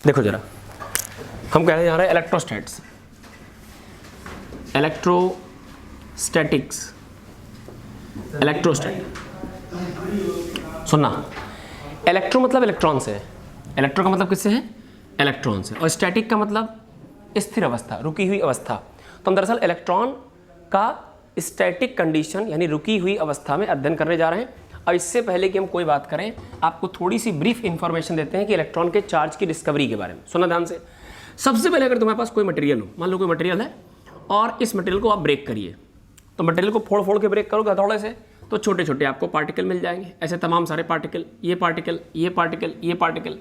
देखो जरा, हम कहने जा रहे हैं इलेक्ट्रोस्टैट्स, इलेक्ट्रोस्टैटिक्स, इलेक्ट्रोस्टैट। सुनना, इलेक्ट्रो मतलब इलेक्ट्रॉन से है, इलेक्ट्रो का मतलब किससे है? इलेक्ट्रॉन से, और स्टैटिक का मतलब स्थिर अवस्था, रुकी हुई अवस्था। तो हम दरअसल इलेक्ट्रॉन का स्टैटिक कंडीशन यानी रुकी हुई अवस्था में अध्ययन करने जा रहे हैं। और इससे पहले कि हम कोई बात करें, आपको थोड़ी सी ब्रीफ इंफॉर्मेशन देते हैं कि इलेक्ट्रॉन के चार्ज की डिस्कवरी के बारे में। सुना ध्यान से। सबसे पहले अगर तुम्हारे पास कोई मटेरियल हो, मान लो कोई मटेरियल है और इस मटेरियल को आप ब्रेक करिए, तो मटेरियल को फोड़ फोड़ के ब्रेक करोगे हथौड़े से, तो छोटे छोटे आपको पार्टिकल मिल जाएंगे। ऐसे तमाम सारे पार्टिकल, ये पार्टिकल, ये पार्टिकल, ये पार्टिकल।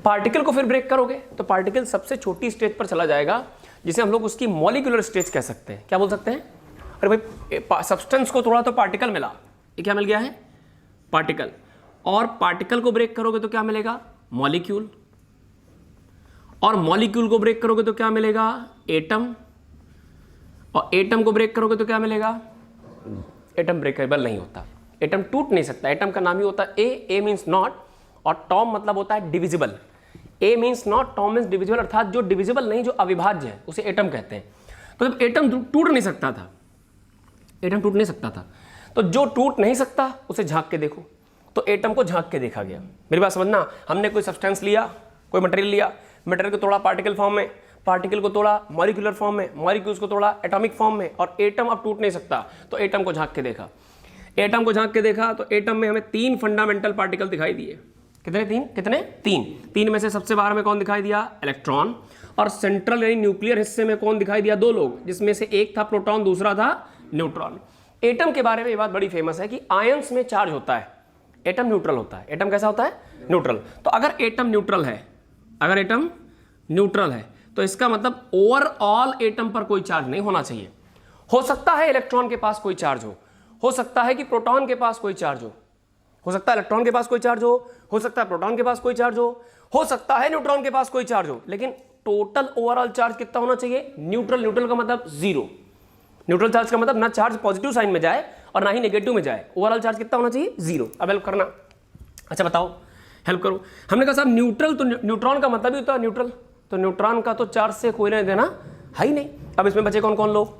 पार्टिकल को फिर ब्रेक करोगे तो पार्टिकल सबसे छोटी स्टेज पर चला जाएगा, जिसे हम लोग उसकी मॉलिक्यूलर स्टेज कह सकते हैं। क्या बोल सकते हैं? अरे भाई, सब्सटेंस को तोड़ा तो पार्टिकल मिला, ये क्या मिल गया है? पार्टिकल। और पार्टिकल को ब्रेक करोगे तो क्या मिलेगा? मॉलिक्यूल। और मॉलिक्यूल को ब्रेक करोगे तो क्या मिलेगा? एटम। और एटम को ब्रेक करोगे तो क्या मिलेगा? एटम ब्रेकेबल नहीं होता, एटम टूट नहीं सकता। एटम का नाम ही होता है ए मीन्स नॉट, और टॉम मतलब होता है divisible. A means not, Tom means divisible, अर्थात जो डिविजिबल नहीं, जो अविभाज्य है, उसे एटम कहते हैं। तो जब एटम टूट नहीं सकता था, एटम टूट नहीं सकता था, तो जो टूट नहीं सकता उसे झांक के देखो। तो एटम को झांक के देखा गया। मेरी बात समझना, हमने कोई सब्सटेंस लिया, कोई मटेरियल लिया, मटेरियल को तोड़ा पार्टिकल फॉर्म में, पार्टिकल को तोड़ा मॉलिक्यूलर फॉर्म में, मॉलिक्यूल्स को तोड़ा एटॉमिक फॉर्म में, और एटम अब टूट नहीं सकता, तो एटम को झांक के देखा। एटम को झांक के देखा तो एटम में हमें 3 फंडामेंटल पार्टिकल दिखाई दिए। कितने? 3। कितने? 3। 3 में से सबसे बाहर में कौन दिखाई दिया? इलेक्ट्रॉन। और सेंट्रल यानी न्यूक्लियर हिस्से में कौन दिखाई दिया? 2 लोग, जिसमें से एक था प्रोटॉन, दूसरा था न्यूट्रॉन। एटम के बारे में ये बात बड़ी फेमस है कि आयंस में चार्ज होता है, एटम न्यूट्रल होता है। एटम कैसा होता है? न्यूट्रल। तो अगर एटम न्यूट्रल है, अगर एटम न्यूट्रल है, तो इसका मतलब ओवरऑल एटम पर कोई चार्ज नहीं होना चाहिए। हो सकता है इलेक्ट्रॉन के पास कोई चार्ज हो सकता है कि प्रोटॉन के पास कोई चार्ज हो सकता है इलेक्ट्रॉन के पास कोई चार्ज हो सकता है प्रोटॉन के पास कोई चार्ज हो सकता है न्यूट्रॉन के पास कोई चार्ज हो, लेकिन टोटल ओवरऑल चार्ज कितना होना चाहिए? न्यूट्रल। न्यूट्रल का मतलब 0। न्यूट्रल चार्ज का मतलब ना चार्ज पॉजिटिव साइन में जाए और ना ही नेगेटिव में जाए। ओवरऑल चार्ज कितना होना चाहिए? 0। अब हेल्प करना। अच्छा बताओ, हेल्प करो। हमने कहा साहब न्यूट्रल, तो न्यूट्रॉन का मतलब ही होता है न्यूट्रल, तो न्यूट्रॉन का तो चार्ज से कोई लेना देना है ही नहीं। अब इसमें बचे कौन कौन लोग?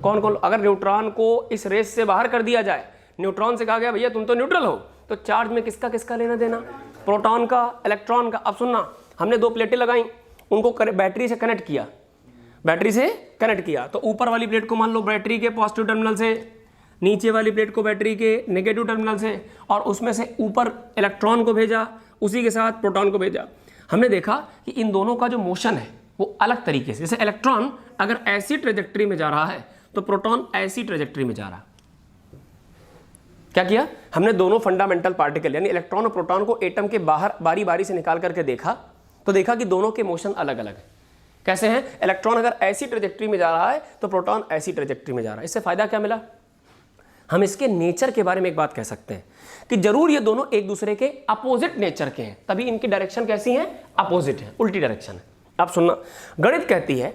कौन कौन? अगर न्यूट्रॉन को इस रेस से बाहर कर दिया जाए, न्यूट्रॉन से कहा गया भैया तुम तो न्यूट्रल हो, तो चार्ज में किसका किसका लेना देना? प्रोटॉन का, इलेक्ट्रॉन का। अब सुनना, हमने 2 प्लेटें लगाई, उनको बैटरी से कनेक्ट किया, बैटरी से कनेक्ट किया, तो ऊपर वाली प्लेट को मान लो बैटरी के पॉजिटिव टर्मिनल से, नीचे वाली प्लेट को बैटरी के नेगेटिव टर्मिनल से, और उसमें से ऊपर इलेक्ट्रॉन को भेजा, उसी के साथ प्रोटॉन को भेजा। हमने देखा कि इन दोनों का जो मोशन है वो अलग तरीके से, जैसे इलेक्ट्रॉन अगर ऐसी ट्रेजेक्टरी में जा रहा है तो प्रोटॉन ऐसी ट्रेजेक्टरी में जा रहा है। क्या किया हमने? दोनों फंडामेंटल पार्टिकल यानी इलेक्ट्रॉन और प्रोटॉन को एटम के बाहर बारी बारी से निकाल करके देखा, तो देखा कि दोनों के मोशन अलग अलग है। कैसे हैं? इलेक्ट्रॉन अगर ऐसी ट्रेजेक्टरी में जा रहा है तो प्रोटॉन ऐसी ट्रेजेक्टरी में जा रहा है। इससे फायदा क्या मिला? हम इसके नेचर के बारे में एक बात कह सकते हैं कि जरूर ये दोनों एक दूसरे के अपोजिट नेचर के हैं, तभी इनकी डायरेक्शन कैसी है? अपोजिट है, उल्टी डायरेक्शन है। अब सुनना, गणित कहती है,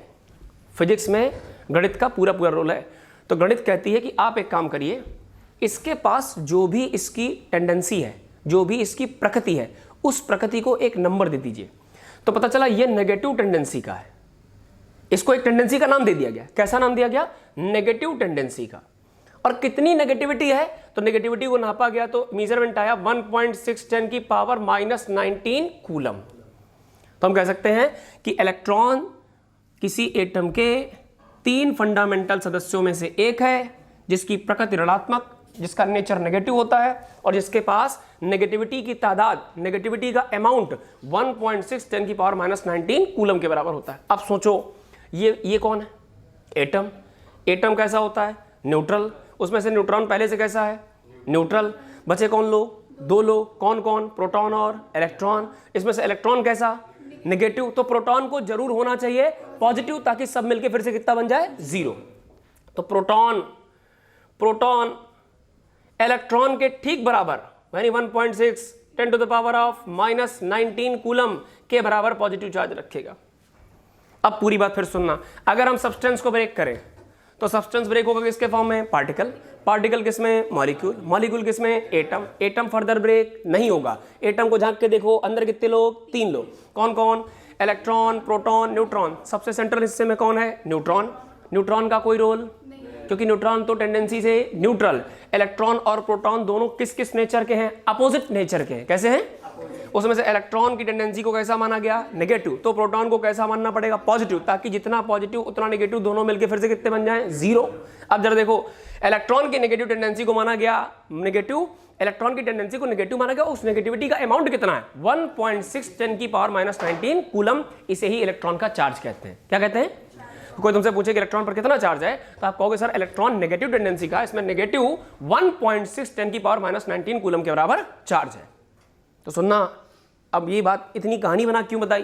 फिजिक्स में गणित का पूरा रोल है, तो गणित कहती है कि आप एक काम करिए, इसके पास जो भी इसकी टेंडेंसी है, जो भी इसकी प्रकृति है, उस प्रकृति को एक नंबर दे दीजिए। तो पता चला ये नेगेटिव टेंडेंसी का है, इसको एक टेंडेंसी का नाम दे दिया गया। कैसा नाम दिया गया? नेगेटिव टेंडेंसी का। और कितनी नेगेटिविटी है? तो नेगेटिविटी को नापा गया तो मेजरमेंट आया 1.610 की पावर -19 कूलम। तो हम कह सकते हैं कि इलेक्ट्रॉन किसी एटम के 3 फंडामेंटल सदस्यों में से एक है, जिसकी प्रकृति ऋणात्मक, जिसका नेचर नेगेटिव होता है, और जिसके पास नेगेटिविटी की तादाद, नेगेटिविटी का अमाउंट 1.610 की पावर -19 कूलम के बराबर होता है। अब सोचो, ये कौन है? एटम। एटम कैसा होता है? न्यूट्रल। उसमें से न्यूट्रॉन पहले से कैसा है? न्यूट्रल। बचे कौन लोग? 2 लोग। कौन कौन? प्रोटॉन और इलेक्ट्रॉन। इसमें से इलेक्ट्रॉन कैसा? नेगेटिव। तो प्रोटॉन को जरूर होना चाहिए पॉजिटिव, ताकि सब मिलके फिर से कितना बन जाए? 0। तो प्रोटॉन इलेक्ट्रॉन के ठीक बराबर, यानी 1.610 to the power of -19 coulomb के बराबर पॉजिटिव चार्ज रखेगा। अब पूरी बात फिर सुनना, अगर हम सब्सटेंस को ब्रेक करें तो सब्सटेंस ब्रेक होगा किसके फॉर्म में? पार्टिकल। पार्टिकल किस में? मॉलिक्यूल। मॉलिक्यूल किस में? एटम। एटम फर्दर ब्रेक नहीं होगा। एटम को झांक के देखो, अंदर कितने लोग? 3 लोग। कौन कौन? Electron, proton, neutron. सबसे सेंट्रल हिस्से में कौन है? न्यूट्रॉन। न्यूट्रॉन का कोई रोल? क्योंकि न्यूट्रॉन तो टेंडेंसी से न्यूट्रल। इलेक्ट्रॉन और प्रोटॉन दोनों किस किस नेचर के हैं? अपोजिट नेचर के हैं। कैसे हैं? उसमें से इलेक्ट्रॉन की टेंडेंसी को कैसा माना गया? नेगेटिव। तो प्रोटॉन को कैसा मानना पड़ेगा? पॉजिटिव, ताकि जितना पॉजिटिव उतना नेगेटिव दोनों मिलकर फिर से कितने बन जाएं? 0। अब जरा देखो, इलेक्ट्रॉन की नेगेटिव टेंडेंसी को माना गया नेगेटिव, इलेक्ट्रॉन की टेंडेंसी को नेगेटिव माना गया। उस नेगेटिविटी का अमाउंट कितना है? 1.6 10 की पावर -19 कूलम। इसे ही इलेक्ट्रॉन का चार्ज कहते हैं। क्या कहते हैं? तो कोई तुमसे पूछे कि इलेक्ट्रॉन पर कितना चार्ज है, तो आप कहोगे सर इलेक्ट्रॉन नेगेटिव टेंडेंसी का, इसमें नेगेटिव 1.6 10 की पावर -19 कूलम के बराबर चार्ज है। तो सुनना, अब ये बात इतनी कहानी बना क्यों बताई?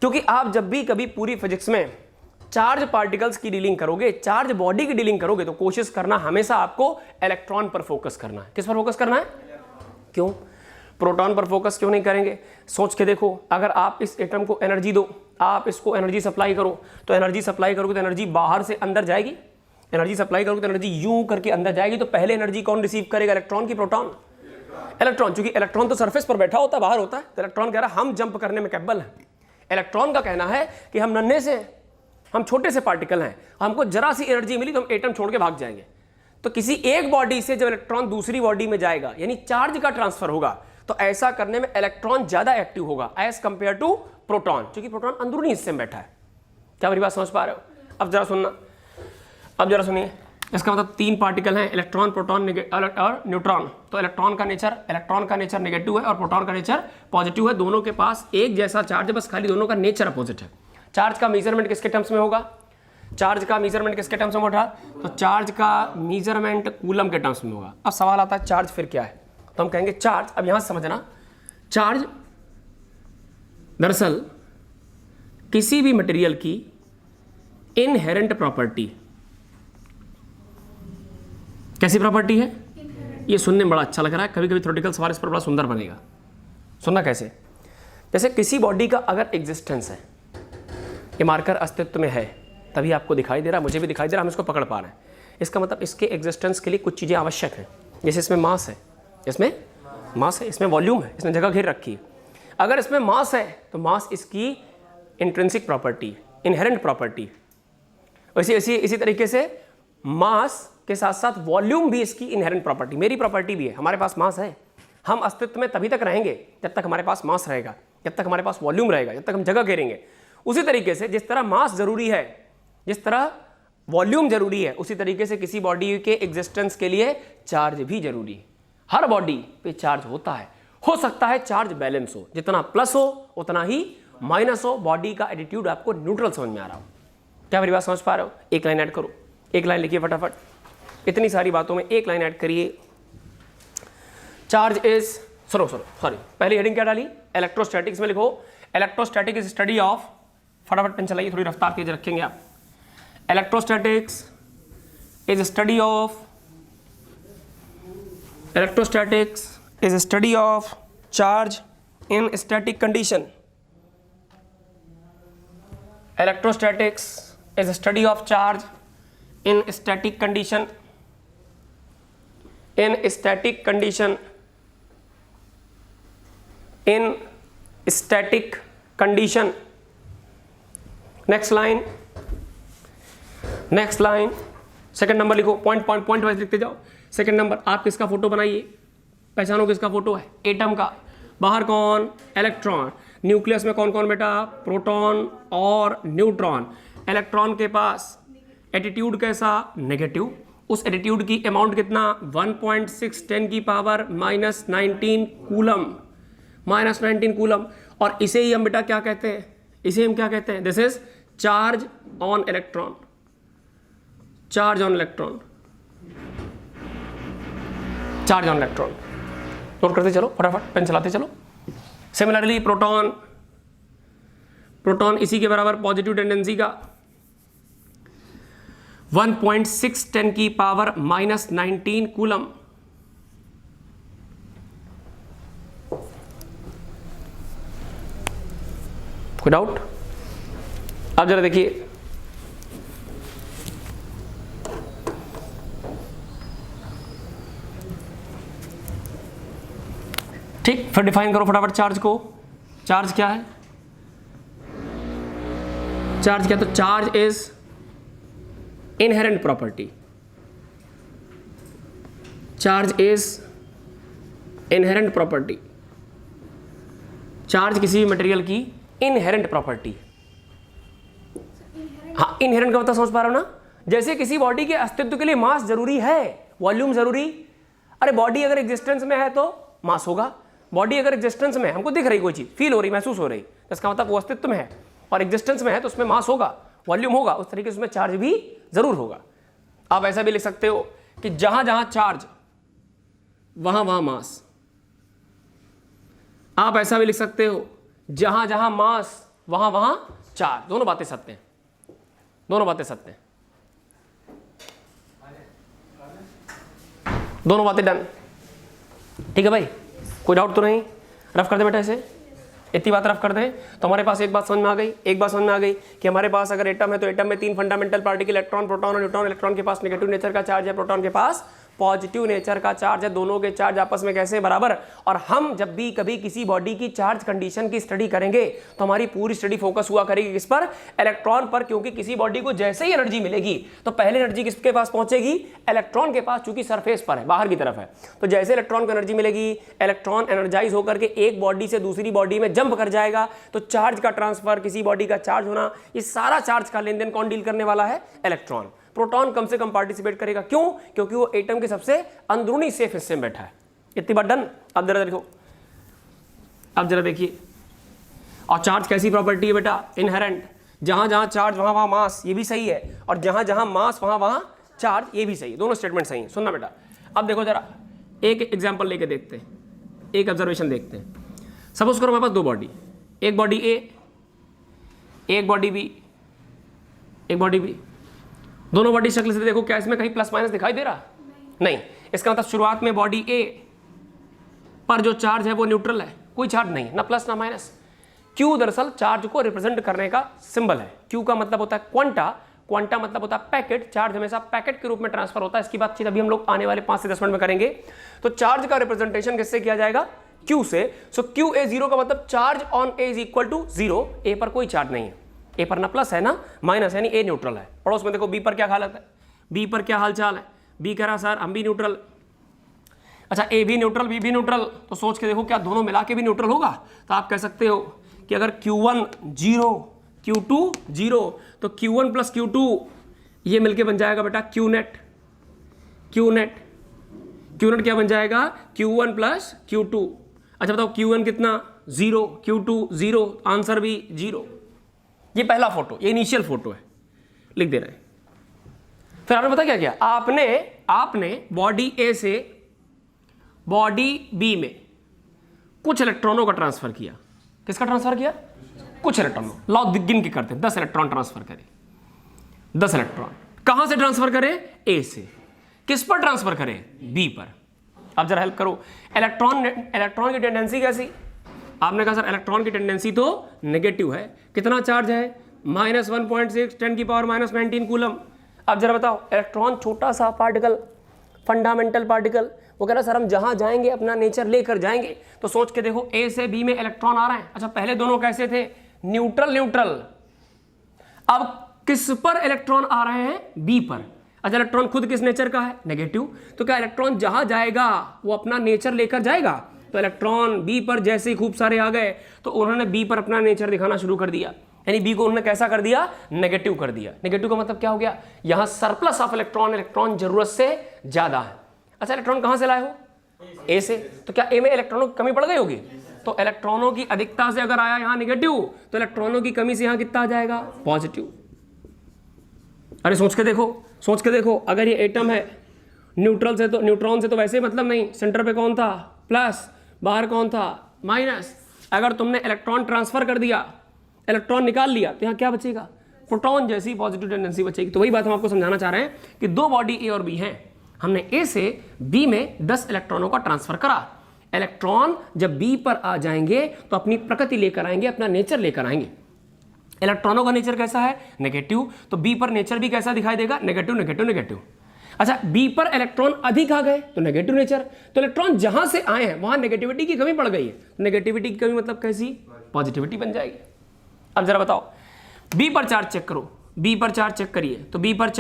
क्योंकि आप जब भी कभी पूरी फिजिक्स में चार्ज पार्टिकल्स की डीलिंग करोगे, चार्ज बॉडी की डीलिंग करोगे, तो कोशिश करना हमेशा आपको इलेक्ट्रॉन पर फोकस करना है। किस पर फोकस करना है? क्यों? प्रोटॉन पर फोकस क्यों नहीं करेंगे? सोच के देखो, अगर आप इस एटम को एनर्जी दो, आप इसको एनर्जी सप्लाई करो, तो एनर्जी सप्लाई करोगे तो एनर्जी बाहर से अंदर जाएगी। एनर्जी सप्लाई करोगे तो एनर्जी यूं करके अंदर जाएगी। तो पहले एनर्जी कौन रिसीव करेगा? इलेक्ट्रॉन की प्रोटॉन? इलेक्ट्रॉन। चूंकि इलेक्ट्रॉन तो सरफेस पर बैठा होता है, बाहर होता है, तो इलेक्ट्रॉन कह रहा है हम जंप करने में कैपेबल हैं। इलेक्ट्रॉन का कहना है कि हम नन्हे से, हम छोटे से पार्टिकल हैं, हमको जरा सी एनर्जी मिली तो हम एटम छोड़ के भाग जाएंगे। तो किसी एक बॉडी से जब इलेक्ट्रॉन दूसरी बॉडी में जाएगा, यानी चार्ज का ट्रांसफर होगा, तो ऐसा करने में इलेक्ट्रॉन ज्यादा एक्टिव होगा एज कंपेयर टू प्रोटॉन, क्योंकि प्रोटॉन अंदरूनी हिस्से में बैठा है। क्या मेरी बात समझ पा रहे हो? अब जरा सुनना, अब जरा सुनिए। इसका मतलब 3 पार्टिकल हैं, इलेक्ट्रॉन, प्रोटॉन और न्यूट्रॉन। तो इलेक्ट्रॉन का नेचर नेगेटिव है और प्रोटॉन का नेचर पॉजिटिव है। दोनों के पास एक जैसा चार्ज है, बस खाली दोनों का नेचर अपोजिट है। चार्ज का मेजरमेंट किसके टर्म्स में होगा? चार्ज का मेजरमेंट किसके टर्म्स में होगा? तो चार्ज का मेजरमेंट कूलम के टर्म्स में होगा। अब सवाल आता है चार्ज फिर क्या है? तो हम कहेंगे चार्ज, अब यहां समझना, चार्ज दरअसल किसी भी मटेरियल की इनहेरेंट प्रॉपर्टी। कैसी प्रॉपर्टी है? ये सुनने में बड़ा अच्छा लग रहा है, कभी कभी थ्योरेटिकल सवाल इस पर बड़ा सुंदर बनेगा। सुनना कैसे? जैसे किसी बॉडी का अगर एग्जिस्टेंस है, ये मार्कर अस्तित्व में है, तभी आपको दिखाई दे रहा है, मुझे भी दिखाई दे रहा है, हम इसको पकड़ पा रहे हैं। इसका मतलब इसके एग्जिस्टेंस के लिए कुछ चीज़ें आवश्यक हैं। जैसे इसमें मास है, इसमें मास है, इसमें वॉल्यूम है, इसने जगह घेर रखी है। अगर इसमें मास है तो मास इसकी इंट्रिंसिक प्रॉपर्टी, इनहेरेंट प्रॉपर्टी। इसी तरीके से मास के साथ साथ वॉल्यूम भी इसकी इनहेरेंट प्रॉपर्टी, मेरी प्रॉपर्टी भी है। हमारे पास मास है, हम अस्तित्व में तभी तक रहेंगे जब तक हमारे पास मास रहेगा, जब तक हमारे पास वॉल्यूम रहेगा, जब तक हम जगह घेरेंगे। उसी तरीके से जिस तरह मास जरूरी है, जिस तरह वॉल्यूम जरूरी है, उसी तरीके से किसी बॉडी के एग्जिस्टेंस के लिए चार्ज भी जरूरी है। हर बॉडी पे चार्ज होता है। हो सकता है चार्ज बैलेंस हो, जितना प्लस हो उतना ही माइनस हो। बॉडी का एटीट्यूड आपको न्यूट्रल समझ में आ रहा हो? क्या मेरी बात समझ पा रहे हो? एक लाइन ऐड करो, एक लाइन लिखिए फटाफट। इतनी सारी बातों में एक लाइन ऐड करिए। चार्ज इज सॉरी पहली हेडिंग क्या डाली? इलेक्ट्रोस्टैटिक्स में लिखो इलेक्ट्रोस्टैटिक इज स्टडी ऑफ, फटाफट पेन चलाइए, थोड़ी रफ्तार तेज रखेंगे आप। Electrostatics is study of charge in static condition. Electrostatics is a study of charge in static condition. In static condition. In static condition. Next line. Next line. Second number लिखो, point wise लिखते जाओ। Second number, आप किसका photo बनाइए, पहचानो किसका photo है? Atom का। बाहर कौन? इलेक्ट्रॉन। न्यूक्लियस में कौन कौन बेटा? प्रोटॉन और न्यूट्रॉन। इलेक्ट्रॉन के पास एटीट्यूड कैसा? नेगेटिव। उस एटीट्यूड की अमाउंट कितना? 1.6 10 की पावर -19 कूलम, -19 कूलम। और इसे ही हम बेटा क्या कहते हैं? इसे हम क्या कहते हैं? This is charge on electron. Charge on electron, charge on electron. Note करते चलो, फटाफट पेन चलाते चलो। सिमिलरली प्रोटॉन इसी के बराबर पॉजिटिव टेंडेंसी का, 1.6 10 की पावर -19 कूलम। कोई डाउट? अब जरा देखिए, ठीक, फिर डिफाइन करो फटाफट चार्ज को। चार्ज क्या है? चार्ज क्या? तो charge is inherent property. Charge is inherent property. Charge किसी भी मटेरियल की इनहेरेंट प्रॉपर्टी। हाँ, इनहेरेंट का मतलब समझ पा रहे हो ना? जैसे किसी बॉडी के अस्तित्व के लिए मास जरूरी है, वॉल्यूम जरूरी। अरे बॉडी अगर एग्जिस्टेंस में है तो मास होगा। बॉडी अगर एग्जिस्टेंस में है, हमको दिख रही कोई चीज, फील हो रही, महसूस हो रही, इसका मतलब वो अस्तित्व में है और एग्जिस्टेंस में है तो उसमें मास होगा, वॉल्यूम होगा। उस तरीके से उसमें चार्ज भी जरूर होगा। आप ऐसा भी लिख सकते हो कि जहां जहां चार्ज वहां वहां मास। आप ऐसा भी लिख सकते हो जहां जहां मास वहां वहां चार्ज। दोनों बातें सत्य हैं, दोनों बातें सत्य हैं, दोनों बातें डन। ठीक है भाई, कोई डाउट तो नहीं? रफ कर दे बेटा ऐसे, इतनी बात रफ कर दें तो हमारे पास एक बात समझ में आ गई। एक बात समझ में आ गई कि हमारे पास अगर एटम है तो एटम में 3 फंडामेंटल पार्टिकल, इलेक्ट्रॉन, प्रोटॉन और न्यूट्रॉन। इलेक्ट्रॉन के पास नेगेटिव नेचर का चार्ज है, प्रोटॉन के पास पॉजिटिव नेचर का चार्ज है। दोनों के चार्ज आपस में कैसे बराबर। और हम जब भी कभी किसी बॉडी की चार्ज कंडीशन की स्टडी करेंगे तो हमारी पूरी स्टडी फोकस हुआ करेगी किस पर? इलेक्ट्रॉन पर। क्योंकि किसी बॉडी को जैसे ही एनर्जी मिलेगी तो पहले एनर्जी किसके पास पहुंचेगी? इलेक्ट्रॉन के पास, चूंकि सरफेस पर है, बाहर की तरफ है। तो जैसे इलेक्ट्रॉन को एनर्जी मिलेगी, इलेक्ट्रॉन एनर्जाइज होकर के एक बॉडी से दूसरी बॉडी में जंप कर जाएगा। तो चार्ज का ट्रांसफर, किसी बॉडी का चार्ज होना, ये सारा चार्ज का लेन देन कौन डील करने वाला है? इलेक्ट्रॉन। प्रोटॉन कम से कम पार्टिसिपेट करेगा। क्यों? क्योंकि वो एटम के सबसे अंदरूनी सेफ हिस्से में बैठा है। इतनी बात डन। अब जरा देखो, अब जरा देखिए, और चार्ज कैसी प्रॉपर्टी है बेटा? इनहेरेंट। जहां जहां चार्ज वहां वहां मास, ये भी सही है। और जहां जहां मास वहां वहां चार्ज, ये भी सही है। दोनों स्टेटमेंट सही है। सुनना बेटा, अब देखो जरा एक एग्जाम्पल लेके देखते हैं, एक ऑब्जर्वेशन देखते हैं। सपोज करो हमारे पास 2 बॉडी, एक बॉडी ए, एक बॉडी बी, एक बॉडी बी। दोनों बॉडी शक्ल से देखो, क्या इसमें कहीं प्लस माइनस दिखाई दे रहा? नहीं। इसका मतलब शुरुआत में बॉडी ए पर जो चार्ज है वो न्यूट्रल है, कोई चार्ज नहीं, ना प्लस ना माइनस। क्यू दरअसल चार्ज को रिप्रेजेंट करने का सिंबल है। क्यू का मतलब होता है क्वांटा, क्वांटा मतलब होता है पैकेट। चार्ज हमेशा पैकेट के रूप में ट्रांसफर होता है। इसकी बातचीत अभी हम लोग आने वाले 5 से 10 मिनट में करेंगे। तो चार्ज का रिप्रेजेंटेशन किससे किया जाएगा? क्यू से। सो क्यू ए 0 का मतलब charge on A is equal to 0। A पर कोई चार्ज नहीं है, ए पर ना प्लस है ना माइनस, यानी ए न्यूट्रल है। पड़ोस में देखो बी पर क्या हालत है, बी पर क्या हालचाल है? बी कह रहा सर हम भी न्यूट्रल। अच्छा, ए भी न्यूट्रल, बी भी न्यूट्रल, तो सोच के देखो क्या दोनों मिला के भी न्यूट्रल होगा? तो आप कह सकते हो कि अगर Q1 0, Q2 0, तो Q1 प्लस Q2 ये मिलके बन जाएगा बेटा Q net. Q net, Q net क्या बन जाएगा? Q1 plus Q2। अच्छा बताओ Q1 कितना? 0, Q2 0, आंसर भी 0। ये पहला फोटो, ये इनिशियल फोटो है, लिख दे रहे हैं। फिर आपने पता क्या किया? आपने बॉडी ए से बॉडी बी में कुछ इलेक्ट्रॉनों का ट्रांसफर किया। किसका ट्रांसफर किया? कुछ इलेक्ट्रॉनों। लाओ गिन के करते हैं। 10 इलेक्ट्रॉन ट्रांसफर करें। 10 इलेक्ट्रॉन कहां से ट्रांसफर करें? ए से। किस पर ट्रांसफर करें? बी पर। अब जरा हेल्प करो, इलेक्ट्रॉन की टेंडेंसी कैसी? आपने कहा सर इलेक्ट्रॉन की टेंडेंसी तो नेगेटिव है। कितना चार्ज है? -1.6 10 - 19 कूलम। अब जरा बताओ, इलेक्ट्रॉन छोटा सा पार्टिकल, फंडामेंटल पार्टिकल, वो कह रहा सर हम जहां जाएंगे अपना नेचर लेकर जाएंगे। तो सोच के देखो, ए से बी में इलेक्ट्रॉन आ रहे हैं। अच्छा, पहले दोनों कैसे थे? Neutral neutral. अब किस पर इलेक्ट्रॉन आ रहे हैं? बी पर। अच्छा, इलेक्ट्रॉन खुद किस नेचर का है? नेगेटिव। तो क्या इलेक्ट्रॉन जहां जाएगा वो अपना नेचर लेकर जाएगा? तो इलेक्ट्रॉन बी पर जैसे ही खूब सारे आ गए तो उन्होंने बी पर अपना नेचर दिखाना शुरू कर दिया, यानी बी को उन्होंने कैसा कर दिया? नेगेटिव कर दिया। नेगेटिव का मतलब क्या हो गया? यहां सरप्लस ऑफ इलेक्ट्रॉन, इलेक्ट्रॉन जरूरत से ज्यादा है। अच्छा, इलेक्ट्रॉन कहां से लाए हो? ए से। तो क्या ए में इलेक्ट्रॉनों की कमी पड़ गई होगी? तो इलेक्ट्रॉनों की अधिकता से अगर आया यहां नेगेटिव, तो इलेक्ट्रॉनों की कमी से यहां कितना आ जाएगा? पॉजिटिव। अरे सोच के देखो, अगर ये एटम है, न्यूट्रल से तो न्यूट्रॉन से तो वैसे मतलब नहीं, सेंटर पे कौन था? प्लस, बाहर कौन था? माइनस। अगर तुमने इलेक्ट्रॉन ट्रांसफर कर दिया, इलेक्ट्रॉन निकाल लिया, तो यहाँ क्या बचेगा? प्रोटॉन जैसी पॉजिटिव टेंडेंसी बचेगी। तो वही बात हम आपको समझाना चाह रहे हैं कि 2 बॉडी ए और बी हैं। हमने ए से बी में 10 इलेक्ट्रॉनों का ट्रांसफर करा। इलेक्ट्रॉन जब बी पर आ जाएंगे तो अपनी प्रकृति लेकर आएंगे, अपना नेचर लेकर आएंगे। इलेक्ट्रॉनों का नेचर कैसा है? नेगेटिव। तो बी पर नेचर भी कैसा दिखाई देगा? Negative negative negative. अच्छा, बी पर इलेक्ट्रॉन अधिक आ गए तो नेगेटिव नेचर, तो इलेक्ट्रॉन जहां से आए हैं वहां नेगेटिविटी की कमी पड़ गई है, नेगेटिविटी की कमी मतलब कैसी, पॉजिटिविटी बन जाएगी। अब जरा बताओ, बी पर चार्ज चेक करो, बी पर चार्ज चेक करिए, तो बी पर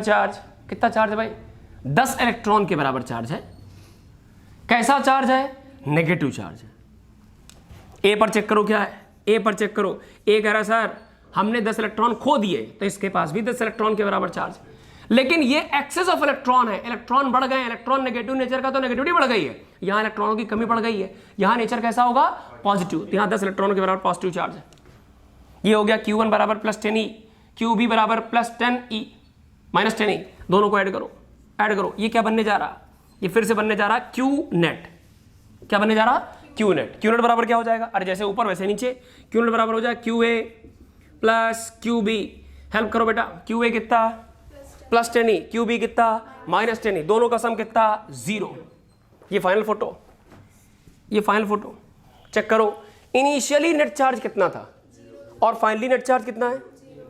चार्ज कितना चार्ज है भाई, 10 इलेक्ट्रॉन के बराबर चार्ज है। कैसा चार्ज है, नेगेटिव चार्ज है। ए पर चेक करो क्या है, ए पर चेक करो, ए कह रहा सर हमने 10 इलेक्ट्रॉन खो दिए, तो इसके पास भी 10 इलेक्ट्रॉन के बराबर चार्ज, लेकिन ये एक्सेस ऑफ इलेक्ट्रॉन है, इलेक्ट्रॉन बढ़ गए, इलेक्ट्रॉन नेगेटिव नेचर का तो नेगेटिविटी बढ़ गई है, यहां इलेक्ट्रॉनों की कमी बढ़ गई है, यहां नेचर कैसा होगा, पॉजिटिव, यहां 10 इलेक्ट्रॉनों के बराबर पॉजिटिव चार्ज है। ये हो गया Q1 बराबर +10E, QB बराबर +10E माइनस 10E, दोनों को ऐड करो, ये क्या बनने जा रहा, ये फिर से बनने जा रहा Q नेट, क्या बनने जा रहा, Q नेट बराबर क्या हो जाएगा, अरे जैसे ऊपर वैसे नीचे, Q नेट बराबर हो जाएगा QA प्लस QB, हेल्प करो बेटा, QA कितना +10E, QB कितना -10E, दोनों का सम कितना 0। ये फाइनल फोटो चेक करो, इनिशियली नेट चार्ज कितना था और फाइनली नेट चार्ज कितना है,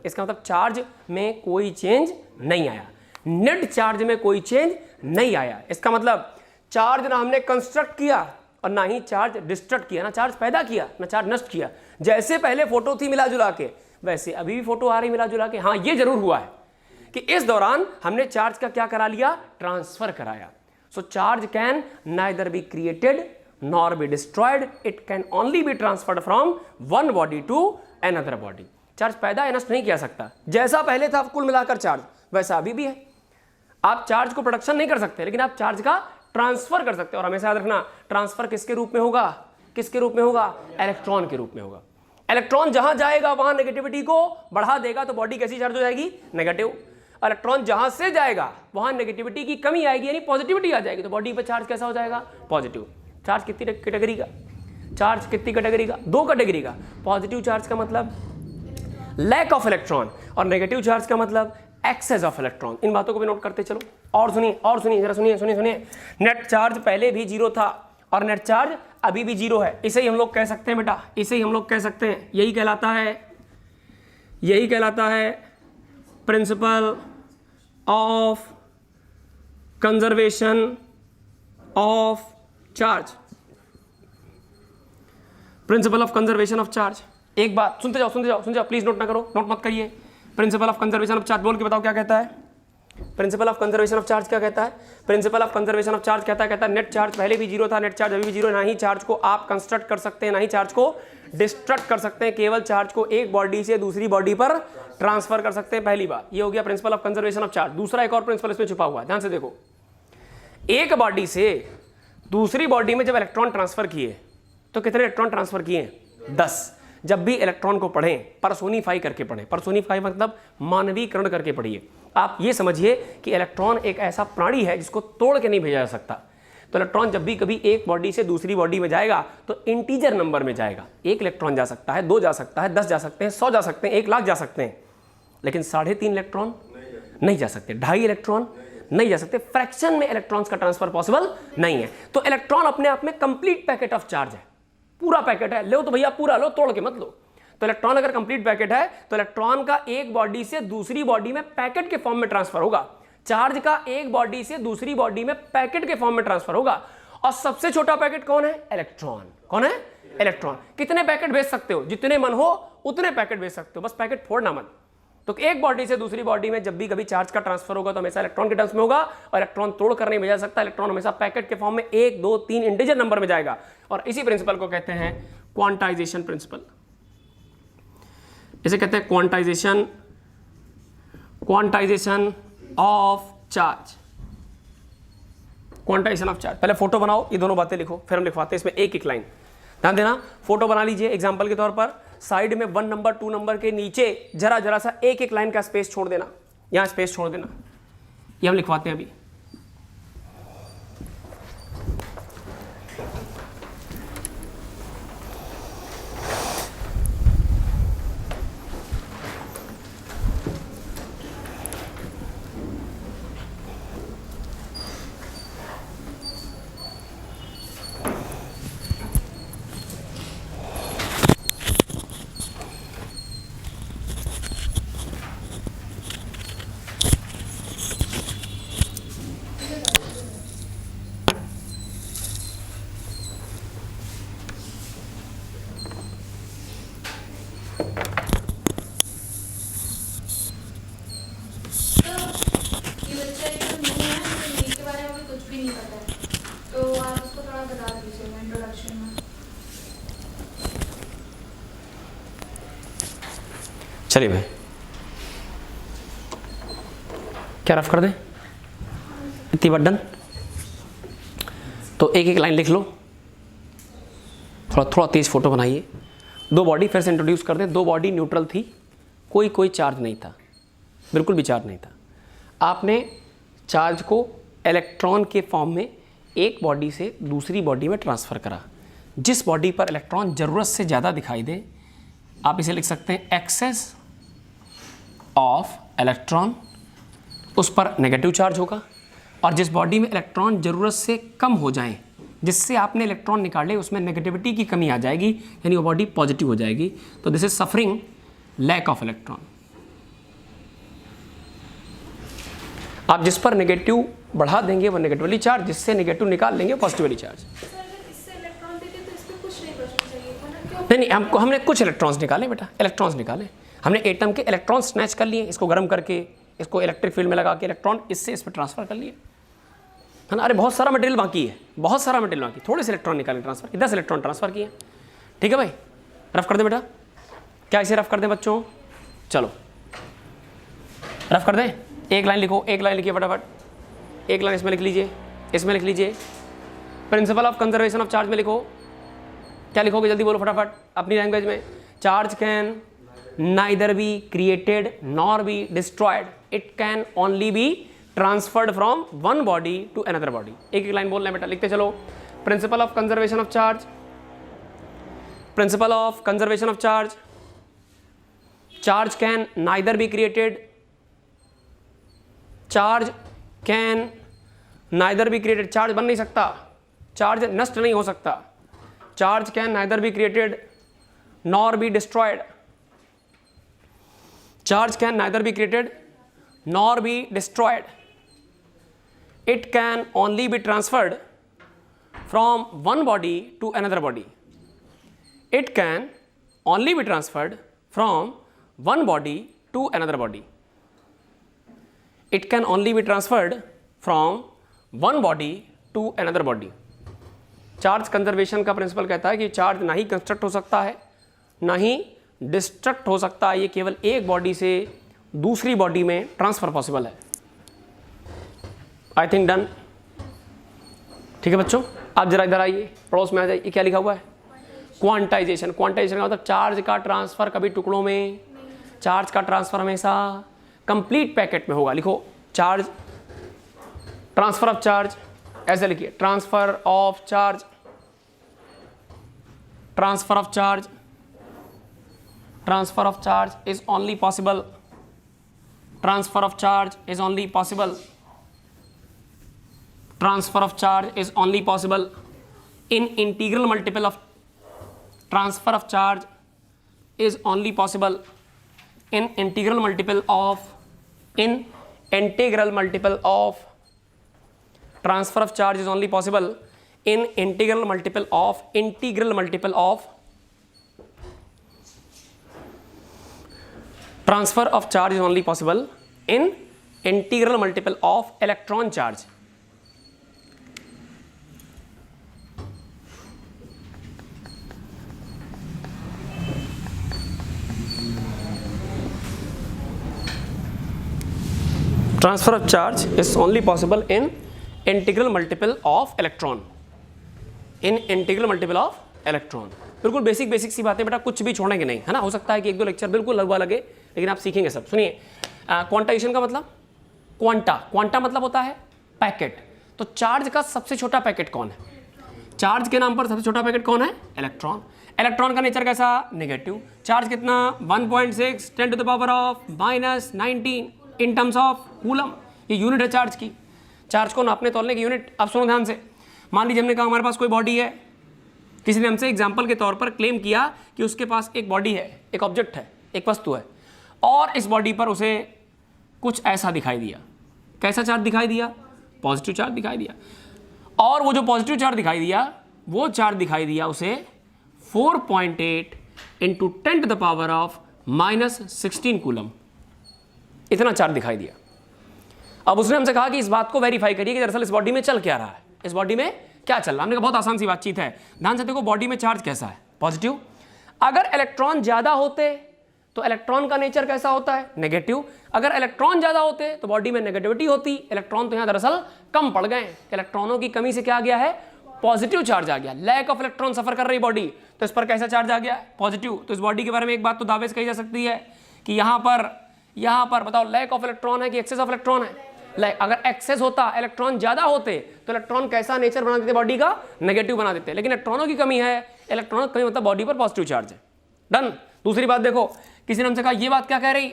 इसका मतलब चार्ज में कोई चेंज नहीं आया, नेट चार्ज में कोई चेंज नहीं आया। इसका मतलब चार्ज ना हमने कंस्ट्रक्ट किया और ना ही चार्ज डिस्ट्रक्ट किया, ना चार्ज पैदा किया ना चार्ज नष्ट किया। जैसे पहले फोटो थी मिला जुला के, वैसे अभी भी फोटो आ रही मिला जुला के। हाँ, ये जरूर हुआ है कि इस दौरान हमने चार्ज का क्या करा लिया, ट्रांसफर कराया। So charge can neither be created nor be destroyed, it can only be transferred from one body to another body. Charge पैदा या नष्ट नहीं किया सकता, जैसा पहले था कुल मिलाकर चार्ज वैसा अभी भी है। आप चार्ज को प्रोडक्शन नहीं कर सकते, लेकिन आप चार्ज का ट्रांसफर कर सकते हो। और हमेशा याद रखना, ट्रांसफर किसके रूप में होगा, इलेक्ट्रॉन के रूप में होगा। इलेक्ट्रॉन जहां जाएगा वहां नेगेटिविटी को बढ़ा देगा, तो बॉडी कैसी चार्ज हो जाएगी, नेगेटिव। इलेक्ट्रॉन जहां से जाएगा वहां नेगेटिविटी की कमी आएगी, यानी पॉजिटिविटी आ जाएगी, तो बॉडी पर चार्ज कैसा हो जाएगा, पॉजिटिव। चार्ज कितनी कैटेगरी का, दो कैटेगरी का। पॉजिटिव चार्ज का मतलब लैक ऑफ इलेक्ट्रॉन और नेगेटिव चार्ज का मतलब एक्सेस ऑफ इलेक्ट्रॉन। इन बातों को भी नोट करते चलो। और सुनिए जरा, सुनिए। नेट चार्ज पहले भी 0 था और नेट चार्ज अभी भी 0 है। इसे ही हम लोग कह सकते हैं बेटा, यही कहलाता है principle of conservation of charge. एक बात सुनते जाओ, प्लीज नोट ना करो, नोट मत करिए। Principle of conservation of charge बोल के बताओ क्या कहता है। Principle of conservation of charge क्या कहता है, कहता है नेट चार्ज पहले भी 0 था, नेट चार्ज अभी भी 0 है। ना ही चार्ज को आप कंस्ट्रक्ट कर सकते हैं, ना ही चार्ज को डिस्ट्रक्ट कर सकते हैं, केवल चार्ज को एक बॉडी से दूसरी बॉडी पर ट्रांसफर कर सकते हैं। पहली बात ये हो गया principle of conservation of charge. दूसरा एक और प्रिंसिपल इसमें छुपा हुआ है, ध्यान से देखो। एक बॉडी से दूसरी बॉडी में जब इलेक्ट्रॉन ट्रांसफर किए तो कितने इलेक्ट्रॉन ट्रांसफर किए, 10। जब भी इलेक्ट्रॉन को पढ़ें पर्सोनीफाई करके पढ़ें, पर्सोनीफाई मतलब मानवीकरण करके पढ़िए। आप ये समझिए कि इलेक्ट्रॉन एक ऐसा प्राणी है जिसको तोड़ के नहीं भेजा जा सकता। तो इलेक्ट्रॉन जब भी कभी एक बॉडी से दूसरी बॉडी में जाएगा तो इंटीजर नंबर में जाएगा। 1 इलेक्ट्रॉन जा सकता है, 2 जा सकता है, 10 जा सकते हैं, 100 जा सकते हैं, 1 लाख जा सकते हैं, लेकिन 3.5 इलेक्ट्रॉन नहीं जा सकते, 2.5 इलेक्ट्रॉन नहीं जा सकते। फ्रैक्शन में इलेक्ट्रॉन्स का ट्रांसफर पॉसिबल नहीं है। तो इलेक्ट्रॉन अपने आप में कंप्लीट पैकेट ऑफ चार्ज है, पूरा पैकेट है। लो तो भैया पूरा लो, तोड़ के मत लो। तो इलेक्ट्रॉन अगर कंप्लीट पैकेट है तो इलेक्ट्रॉन का एक बॉडी से दूसरी बॉडी में पैकेट के फॉर्म में ट्रांसफर होगा। चार्ज का एक बॉडी से दूसरी बॉडी में पैकेट के फॉर्म में ट्रांसफर होगा। और सबसे छोटा पैकेट कौन है, इलेक्ट्रॉन। कौन है, इलेक्ट्रॉन। कितने पैकेट भेज सकते हो, जितने मन हो उतने पैकेट भेज सकते हो, बस पैकेट फोड़ना मत। तो एक बॉडी से दूसरी बॉडी में जब भी कभी चार्ज का ट्रांसफर होगा तो हमेशा इलेक्ट्रॉन के टर्म्स में होगा, और इलेक्ट्रॉन तोड़ कर नहीं भेजा सकता। इलेक्ट्रॉन हमेशा पैकेट के फॉर्म में 1, 2, 3 इंटीजर नंबर में जाएगा। और इसी प्रिंसिपल को कहते हैं क्वांटाइजेशन प्रिंसिपल। इसे कहते हैं quantization of charge. Quantization of charge. पहले फोटो बनाओ, ये दोनों बातें लिखो, फिर हम लिखवाते हैं इसमें एक एक लाइन। ध्यान देना, फोटो बना लीजिए एग्जांपल के तौर पर। साइड में 1 नंबर 2 नंबर के नीचे जरा सा एक एक लाइन का स्पेस छोड़ देना, यहां स्पेस छोड़ देना। ये हम लिखवाते हैं अभी। जैसे एकदम नहीं है, मुझे नीट के बारे में भी कुछ भी नहीं पता है, तो आप उसको थोड़ा बता दीजिएगा इंट्रोडक्शन में। चलिए भाई, क्या रफ कर दें, इतनी बार डन। तो एक एक लाइन लिख लो, थोड़ा थोड़ा तेज फोटो बनाइए। दो बॉडी फिर से इंट्रोड्यूस कर दें। दो बॉडी न्यूट्रल थी, कोई चार्ज नहीं था, बिल्कुल भी चार्ज नहीं था। आपने चार्ज को इलेक्ट्रॉन के फॉर्म में एक बॉडी से दूसरी बॉडी में ट्रांसफ़र करा। जिस बॉडी पर इलेक्ट्रॉन ज़रूरत से ज़्यादा दिखाई दे, आप इसे लिख सकते हैं एक्सेस ऑफ इलेक्ट्रॉन, उस पर नेगेटिव चार्ज होगा। और जिस बॉडी में इलेक्ट्रॉन ज़रूरत से कम हो जाएं, जिससे आपने इलेक्ट्रॉन निकाले, उसमें नेगेटिविटी की कमी आ जाएगी, यानी वो बॉडी पॉजिटिव हो जाएगी। तो this is suffering lack of electron. आप जिस पर नेगेटिव बढ़ा देंगे वो नेगेटिवली चार्ज, जिससे नेगेटिव निकाल लेंगे पॉजिटिवली चार्ज। सर अगर इससे इलेक्ट्रॉन देते तो इस पर कुछ नहीं बचना चाहिए था ना, क्यों? नहीं, हमने कुछ इलेक्ट्रॉन्स निकाले बेटा, इलेक्ट्रॉन्स निकाले हमने। एटम के इलेक्ट्रॉन स्नैच कर लिए, इसको गर्म करके, इसको इलेक्ट्रिक फील्ड में लगा के इलेक्ट्रॉन इससे इस पर ट्रांसफर कर लिए, है ना। अरे बहुत सारा मटेरियल बाकी है, बहुत सारा मटेरियल बाकी, थोड़े से इलेक्ट्रॉन निकाले ट्रांसफर, 10 इलेक्ट्रॉन ट्रांसफर किए। ठीक है भाई, रफ कर दे बेटा, क्या इसे रफ कर दें बच्चों? चलो रफ कर दें। एक लाइन लिखो, एक लाइन लिखिए फटाफट, एक लाइन इसमें लिख लीजिए, इसमें लिख लीजिए। Principle of conservation of charge में लिखो। क्या लिखोगे, जल्दी बोलो फटाफट अपनी लैंग्वेज में। Charge can neither be created nor be destroyed, it can only be transferred from one body to another body। एक एक लाइन बोलना है बेटा, लिखते चलो। Principle of conservation of charge, principle of conservation of charge, charge can neither be created, charge can neither be created, charge बन नहीं सकता, चार्ज नष्ट नहीं हो सकता। Charge can neither be created nor be destroyed, charge can neither be created nor be destroyed, it can only be transferred from one body to another body, it can only be transferred from one body to another body, it can only be transferred from one body to another body। Charge conservation का principal कहता है कि charge ना ही construct हो सकता है ना ही destruct हो सकता है, ये केवल एक बॉडी से दूसरी बॉडी में ट्रांसफर पॉसिबल है। I think done. ठीक है बच्चों, आप जरा इधर आइए, पड़ोस में आ जाइए। क्या लिखा हुआ है? क्वांटाइजेशन। क्वांटाइजेशन का मतलब चार्ज का ट्रांसफर कभी टुकड़ों में, चार्ज का ट्रांसफर हमेशा कंप्लीट पैकेट में होगा। लिखो चार्ज, ट्रांसफर ऑफ चार्ज, ऐसे लिखिए, transfer of charge, transfer of charge, transfer of charge is only possible, transfer of charge is only possible, transfer of charge is only possible in integral multiple of, transfer of charge is only possible in integral multiple of, in integral multiple of, transfer of charge is only possible in integral multiple of, integral multiple of, transfer of charge is only possible in integral multiple of electron charge। transfer of charge is only possible in integral multiple of electron, in integral multiple of electron। बिल्कुल basic सी बातें बेटा, कुछ भी छोड़ेंगे नहीं, है ना। हो सकता है कि एक दो लेक्चर बिल्कुल लगवा लगे, लेकिन आप सीखेंगे सब। सुनिए, क्वांटाइजेशन का मतलब, क्वांटा मतलब होता है पैकेट। तो चार्ज का सबसे छोटा पैकेट कौन है? चार्ज के नाम पर सबसे छोटा पैकेट कौन है? इलेक्ट्रॉन। इलेक्ट्रॉन का नेचर कैसा? नेगेटिव। चार्ज कितना? 1.6 10⁻⁻19 इन टर्म्स ऑफ कूलम। ये यूनिट है चार्ज की, चार्ज को नापने तोलने की यूनिट। अब सुनो ध्यान से, मान लीजिए हमने कहा हमारे पास कोई बॉडी है, किसी ने हमसे एग्जाम्पल के तौर पर क्लेम किया कि उसके पास एक बॉडी है, एक ऑब्जेक्ट है, एक वस्तु है, और इस बॉडी पर उसे कुछ ऐसा दिखाई दिया। कैसा चार्ज दिखाई दिया? पॉजिटिव चार्ज दिखाई दिया। और वो जो पॉजिटिव चार्ज दिखाई दिया, वो चार्ज दिखाई दिया उसे 4.8 × 10⁻⁻16 कूलम, इतना चार्ज दिखाई दिया। अब उसने हमसे कहा कि इस बात को वेरीफाई करिए कि दरअसल इस बॉडी में चल क्या रहा है, इस बॉडी में क्या चल रहा है। हमने कहा बहुत आसान सी बातचीत है, ध्यान से देखो बॉडी में चार्ज कैसा है, पॉजिटिव। अगर इलेक्ट्रॉन ज्यादा होते तो इलेक्ट्रॉन का नेचर कैसा होता है, नेगेटिव। अगर इलेक्ट्रॉन ज्यादा होते तो बॉडी में नेगेटिविटी होती। इलेक्ट्रॉन तो यहां दरअसल कम पड़ गए, इलेक्ट्रॉनों की कमी से क्या आ गया है, पॉजिटिव चार्ज आ गया। लैक ऑफ इलेक्ट्रॉन सफर कर रही बॉडी, तो इस पर कैसा चार्ज आ गया, पॉजिटिव। तो इस बॉडी के बारे में एक बात तो दावे से कही जा सकती है कि यहां पर बताओ लैक ऑफ इलेक्ट्रॉन है कि एक्सेस ऑफ इलेक्ट्रॉन है, लाइक अगर एक्सेस होता, इलेक्ट्रॉन ज्यादा होते तो इलेक्ट्रॉन कैसा नेचर बना देते बॉडी का, नेगेटिव बना देते। लेकिन इलेक्ट्रॉनों की कमी है, इलेक्ट्रॉनों की कमी मतलब बॉडी पर पॉजिटिव चार्ज है। डन। दूसरी बात देखो, किसी ने हमसे कहा ये बात क्या कह रही,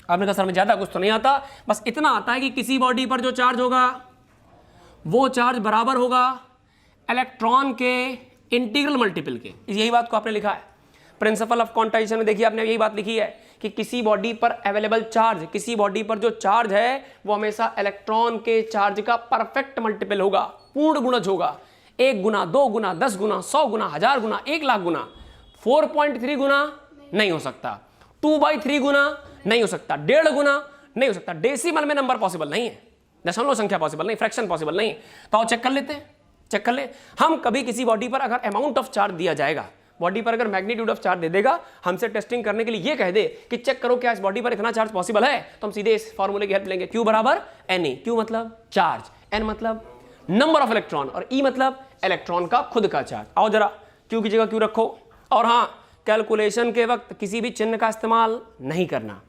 आपने कहा सर में ज्यादा कुछ तो नहीं आता, बस इतना आता है कि किसी बॉडी पर जो चार्ज होगा वो चार्ज बराबर होगा इलेक्ट्रॉन के इंटीग्रल मल्टीपल के। यही बात को आपने लिखा है प्रिंसिपल ऑफ क्वांटाइजेशन में, देखिए आपने यही बात लिखी है कि किसी बॉडी पर अवेलेबल चार्ज, किसी बॉडी पर जो चार्ज है वो हमेशा इलेक्ट्रॉन के चार्ज का परफेक्ट मल्टीपल होगा, पूर्ण गुणज होगा। 1 गुना, 2 गुना, 10 गुना, 100 गुना, 1000 गुना, 1 लाख गुना, 4.3 गुना नहीं हो सकता, 2/3 गुना नहीं हो सकता, 1.5 गुना नहीं हो सकता। डेसिमल में नंबर पॉसिबल नहीं है, दशमलव संख्या पॉसिबल नहीं, फ्रैक्शन पॉसिबल नहीं। तो आओ चेक कर लेते हैं, चेक कर ले। हम कभी किसी बॉडी पर अगर अमाउंट ऑफ चार्ज दिया जाएगा, बॉडी पर अगर मैग्नीट्यूड ऑफ चार्ज दे देगा, हमसे टेस्टिंग करने के लिए ये कह दे कि चेक करो क्या इस बॉडी पर इतना चार्ज पॉसिबल है, तो हम सीधे इस फॉर्मूले की हेल्प लेंगे, Q बराबर Na। Q मतलब चार्ज, N मतलब नंबर ऑफ इलेक्ट्रॉन और E मतलब इलेक्ट्रॉन का खुद का चार्ज। आओ जरा Q की जगह Q रखो, और हाँ कैलकुलेशन के वक्त किसी भी चिन्ह का इस्तेमाल नहीं करना।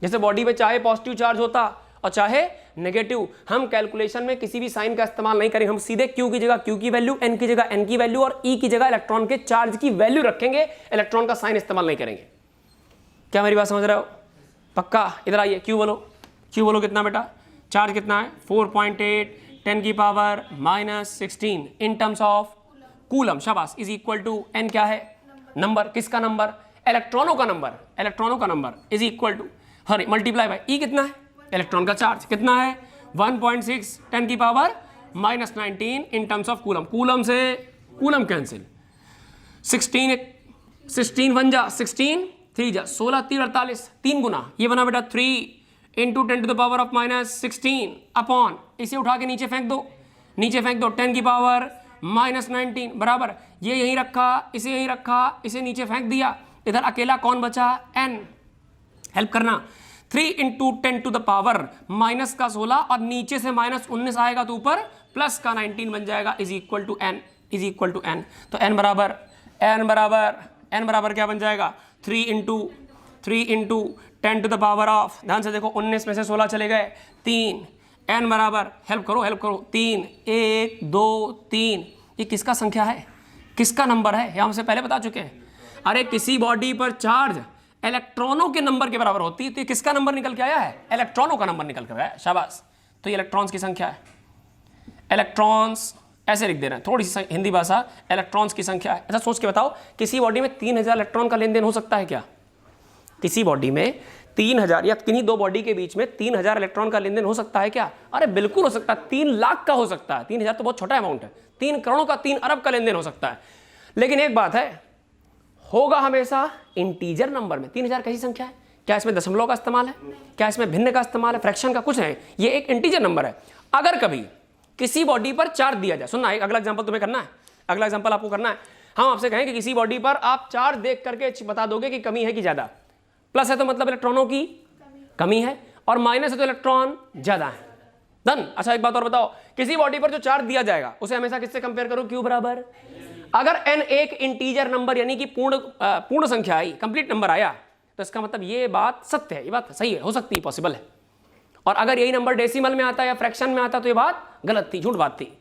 जैसे बॉडी में चाहे पॉजिटिव चार्ज होता और चाहे नेगेटिव, हम कैलकुलेशन में किसी भी साइन का इस्तेमाल नहीं करेंगे, हम सीधे Q की जगह Q की वैल्यू, N की जगह N की वैल्यू और E की जगह इलेक्ट्रॉन के चार्ज की वैल्यू रखेंगे, इलेक्ट्रॉन का साइन इस्तेमाल नहीं करेंगे। क्या मेरी बात समझ रहे हो, पक्का? इधर आइए, Q बोलो, Q बोलो कितना बेटा, चार्ज कितना है, 4.8 10⁻⁻16 इन टर्म्स ऑफ कूलम, शाबाश, इज इक्वल टू N क्या है, नंबर, किसका नंबर, इलेक्ट्रॉनों का नंबर, इलेक्ट्रॉनों का नंबर इज इक्वल टू हरी मल्टीप्लाई बाय E कितना है, इलेक्ट्रॉन का चार्ज कितना है, 1.6 10⁻⁻19 in terms of coulomb. Coulomb से कूलम कैंसिल, 16 1 जा 16, 3 जा 16, 3 48, 3 गुना, ये बना बेटा 3 इंटू 10⁻⁻16 अपॉन, इसे उठा के नीचे फेंक दो, नीचे फेंक दो, 10⁻⁻19 बराबर, ये यहीं रखा, इसे यहीं रखा, इसे नीचे फेंक दिया, इधर अकेला कौन बचा, N। हेल्प करना, 3 इंटू 10⁻⁻, माइनस का 16 और नीचे से -19 आएगा तो ऊपर प्लस का 19 बन जाएगा, is equal to N, is equal to N। तो N बराबर क्या बन जाएगा, 3 इंटू 10⁻, ध्यान से देखो 19 में से 16 चले गए, 3, N बराबर, हेल्प करो 3, 1 2 3, ये किसका संख्या है, किसका नंबर है, ये हमसे पहले बता चुके हैं। अरे किसी बॉडी पर चार्ज इलेक्ट्रॉनों के नंबर के बराबर होती है, तो ये किसका नंबर निकल के आया है, इलेक्ट्रॉनों का नंबर निकल कर आया है, शाबाश। तो ये इलेक्ट्रॉन्स की संख्या है, इलेक्ट्रॉन्स ऐसे लिख दे रहे हैं, थोड़ी सी हिंदी भाषा, इलेक्ट्रॉन्स की संख्या है। ऐसा सोच के बताओ, किसी बॉडी में 3000 इलेक्ट्रॉन का लेन देन हो सकता है क्या, किसी बॉडी में 3000 या किन्हीं दो बॉडी के बीच में 3000 इलेक्ट्रॉन का लेन देन हो सकता है क्या, अरे बिल्कुल हो सकता है, 3 लाख का हो सकता है, 3000 तो बहुत छोटा अमाउंट है, 3 करोड़ का, 3 अरब का लेन देन हो सकता है। लेकिन एक बात है, होगा हमेशा इंटीजर नंबर में। 3000 कैसी संख्या है, क्या इसमें दशमलव का इस्तेमाल है, क्या इसमें भिन्न का इस्तेमाल है, फ्रैक्शन का कुछ है, ये एक इंटीजर नंबर है। अगर कभी किसी बॉडी पर चार्ज दिया जाए, सुनना, एक अगला एग्जांपल तुम्हें करना है, अगला एग्जांपल आपको करना है, हम आपसे कहें कि किसी बॉडी पर आप चार्ज देख करके बता दोगे कि कमी है कि ज्यादा, प्लस है तो मतलब इलेक्ट्रॉनों की कमी है, और माइनस है तो इलेक्ट्रॉन ज्यादा है। डन। अच्छा एक बात और बताओ, किसी बॉडी पर जो चार्ज दिया जाएगा उसे हमेशा किससे कंपेयर करो, Q बराबर, अगर n एक इंटीजर नंबर यानी कि पूर्ण संख्या आई, कंप्लीट नंबर आया, तो इसका मतलब ये बात सत्य है, ये बात सही है, हो सकती है, पॉसिबल है। और अगर यही नंबर डेसिमल में आता या फ्रैक्शन में आता तो ये बात गलत थी, झूठ बात थी,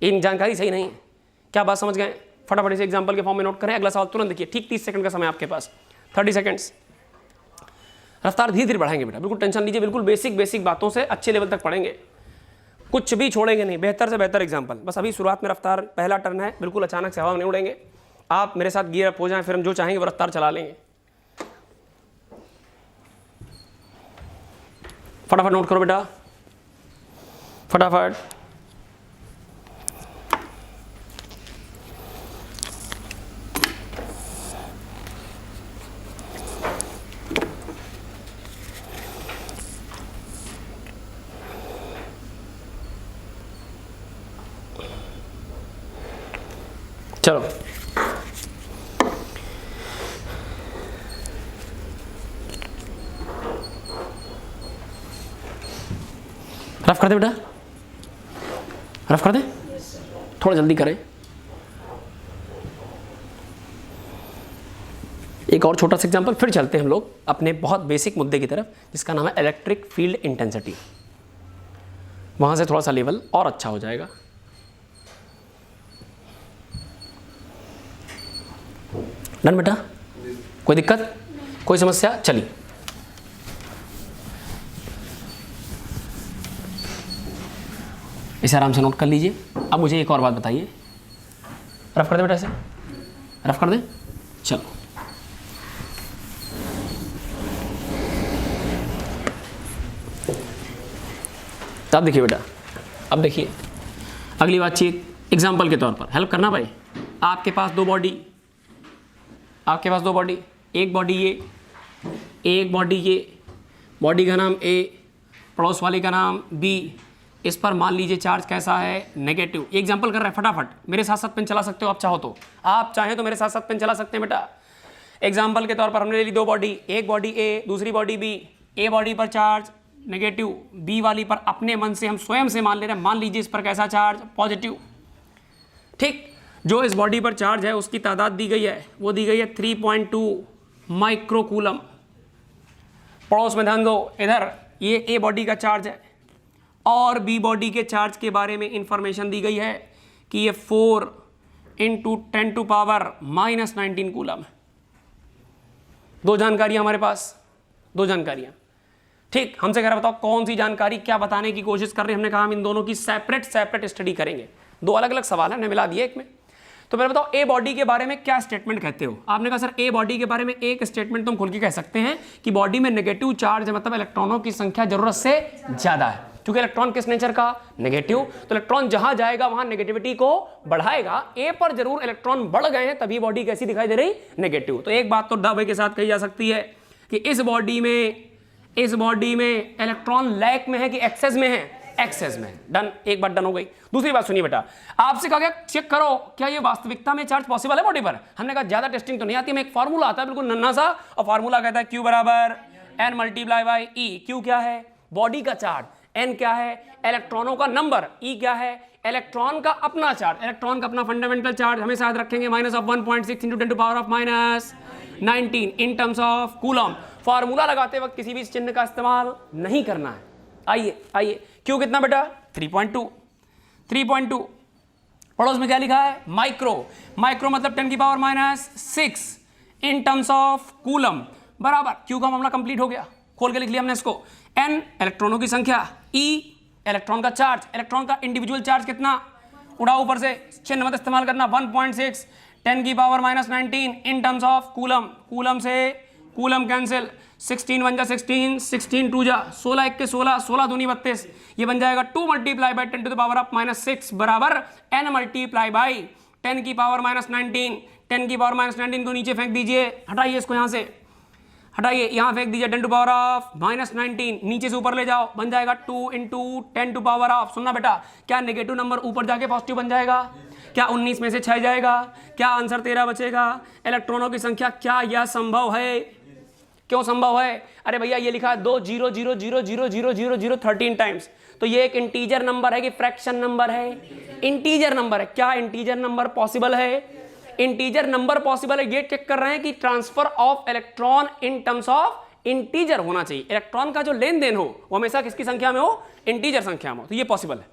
इन जानकारी सही नहीं है। क्या बात समझ गए? फटाफट इसे एग्जाम्पल के फॉर्म में नोट करें, अगला सवाल तुरंत देखिए, ठीक 30 सेकंड का समय आपके पास, 30 सेकंड्स। रफ्तार धीरे धीरे बढ़ाएंगे बेटा, बिल्कुल टेंशन लीजिए, बिल्कुल बेसिक बातों से अच्छे लेवल तक पढ़ेंगे, कुछ भी छोड़ेंगे नहीं, बेहतर से बेहतर एग्जाम्पल। बस अभी शुरुआत में रफ्तार, पहला टर्न है, बिल्कुल अचानक से हवा में नहीं उड़ेंगे, आप मेरे साथ गियर अप हो जाएं, फिर हम जो चाहेंगे वो रफ्तार चला लेंगे। फटाफट नोट करो बेटा, फटाफट। चलो रफ कर दे बेटा, रफ कर दे, थोड़ा जल्दी करें। एक और छोटा सा एग्जांपल, फिर चलते हैं हम लोग अपने बहुत बेसिक मुद्दे की तरफ, जिसका नाम है इलेक्ट्रिक फील्ड इंटेंसिटी। वहां से थोड़ा सा लेवल और अच्छा हो जाएगा। डन बेटा, कोई दिक्कत, कोई समस्या? चलिए इसे आराम से नोट कर लीजिए। अब मुझे एक और बात बताइए, रफ कर दे बेटा, इसे रफ कर दे। चलो अब देखिए बेटा, अब देखिए अगली बातचीत एग्जाम्पल के तौर पर हेल्प करना भाई। आपके पास दो बॉडी, आपके पास दो बॉडी, एक बॉडी ये, एक बॉडी ये, बॉडी का नाम ए, पड़ोस वाली का नाम बी। इस पर मान लीजिए चार्ज कैसा है, नेगेटिव। एग्जाम्पल कर रहा है, फटाफट मेरे साथ साथ पेन चला सकते हो आप चाहो तो, आप चाहें तो मेरे साथ साथ पेन चला सकते हैं बेटा। एग्जाम्पल के तौर पर हमने ले ली दो बॉडी, एक बॉडी ए, दूसरी बॉडी बी। ए बॉडी पर चार्ज नेगेटिव, बी वाली पर अपने मन से हम स्वयं से मान ले रहे हैं, मान लीजिए इस पर कैसा चार्ज, पॉजिटिव। ठीक, जो इस बॉडी पर चार्ज है उसकी तादाद दी गई है, वो दी गई है 3.2 माइक्रोकूलम। पड़ोस में ध्यान दो, इधर ये ए बॉडी का चार्ज है और बी बॉडी के चार्ज के बारे में इंफॉर्मेशन दी गई है कि ये 4 × 10⁻⁻19 कूलम। दो जानकारियां हमारे पास, दो जानकारियां। ठीक, हमसे कह रहा बताओ कौन सी जानकारी क्या बताने की कोशिश कर रहे हैं। हमने कहा हम इन दोनों की सेपरेट स्टडी करेंगे। दो अलग अलग सवाल है, हमने मिला दिए एक में। तो पहले बताओ ए बॉडी के बारे में क्या स्टेटमेंट कहते हो। आपने कहा सर ए बॉडी के बारे में एक स्टेटमेंट तो हम खुल के कह सकते हैं कि बॉडी में नेगेटिव चार्ज है, मतलब इलेक्ट्रॉनों की संख्या जरूरत से ज्यादा है। क्योंकि इलेक्ट्रॉन किस नेचर का, नेगेटिव, तो इलेक्ट्रॉन जहां जाएगा वहां नेगेटिविटी को बढ़ाएगा। ए पर जरूर इलेक्ट्रॉन बढ़ गए हैं, तभी बॉडी कैसी दिखाई दे रही, नेगेटिव। तो एक बात तो दावे के साथ कही जा सकती है कि इस बॉडी में इलेक्ट्रॉन लैक में है कि एक्सेस में है, एक्सेस में। डन, एक बात डन हो गई। दूसरी बात सुनिए बेटा, आपसे कहा गया चेक करो क्या ये वास्तविकता में चार्ज पॉसिबल है बॉडी पर। हमने कहा ज्यादा टेस्टिंग तो नहीं आती, हमें एक फार्मूला आता है बिल्कुल नन्हा सा, और फार्मूला कहता है Q बराबर N × E। Q क्या है, बॉडी का चार्ज, N क्या है, इलेक्ट्रॉनों का नंबर, E क्या है, इलेक्ट्रॉन का अपना चार्ज, इलेक्ट्रॉन का अपना फंडामेंटल चार्ज हमें शायद रखेंगे -1.6 × 10⁻⁻19 in terms of coulomb. Formula लगाते वक्त किसी भी चिन्ह का इस्तेमाल नहीं करना है। आइए क्यों कितना बेटा, 3.2। पड़ोस में क्या लिखा है, माइक्रो मतलब 10⁻⁻6 इन टर्म्स ऑफ कूलम बराबर। क्यू का मामला कंप्लीट हो गया, खोल के लिख लिया हमने इसको। एन इलेक्ट्रॉनों की संख्या, ई इलेक्ट्रॉन का चार्ज, इलेक्ट्रॉन का इंडिविजुअल चार्ज कितना, उड़ाओ ऊपर से, चिन्ह मत इस्तेमाल करना, 1.6 10⁻⁻19 in terms of coulomb. Coulomb से कूलम कैंसिल, 16 1 जा 16, 16 2 जा 16 1 के 16, 16 दूनी 32, ये बन जाएगा 2 × 10⁻⁻6 बराबर n × 10⁻⁻19। 10⁻⁻19 को नीचे फेंक दीजिए, हटाइए इसको यहाँ से, हटाइए, यहाँ फेंक दीजिए 10⁻⁻19, नीचे से ऊपर ले जाओ, बन जाएगा 2 × 10⁻। सुनना बेटा, क्या नेगेटिव नंबर ऊपर जाके पॉजिटिव बन जाएगा, क्या 19 में से 6 जाएगा, क्या आंसर 13 बचेगा। इलेक्ट्रॉनों की संख्या, क्या यह संभव है, क्यों संभव है, अरे भैया ये लिखा है 2 0 0 0 0 0 0 0 13 टाइम्स, तो ये एक इंटीजर नंबर है कि फ्रैक्शन नंबर है, इंटीजर नंबर है। क्या इंटीजर नंबर पॉसिबल है, इंटीजर नंबर पॉसिबल है, ये चेक कर रहे हैं कि transfer of electron in terms of integer होना चाहिए। इलेक्ट्रॉन का जो लेन देन हो वो हमेशा किसकी संख्या में हो, इंटीजर संख्या में हो, तो ये पॉसिबल है।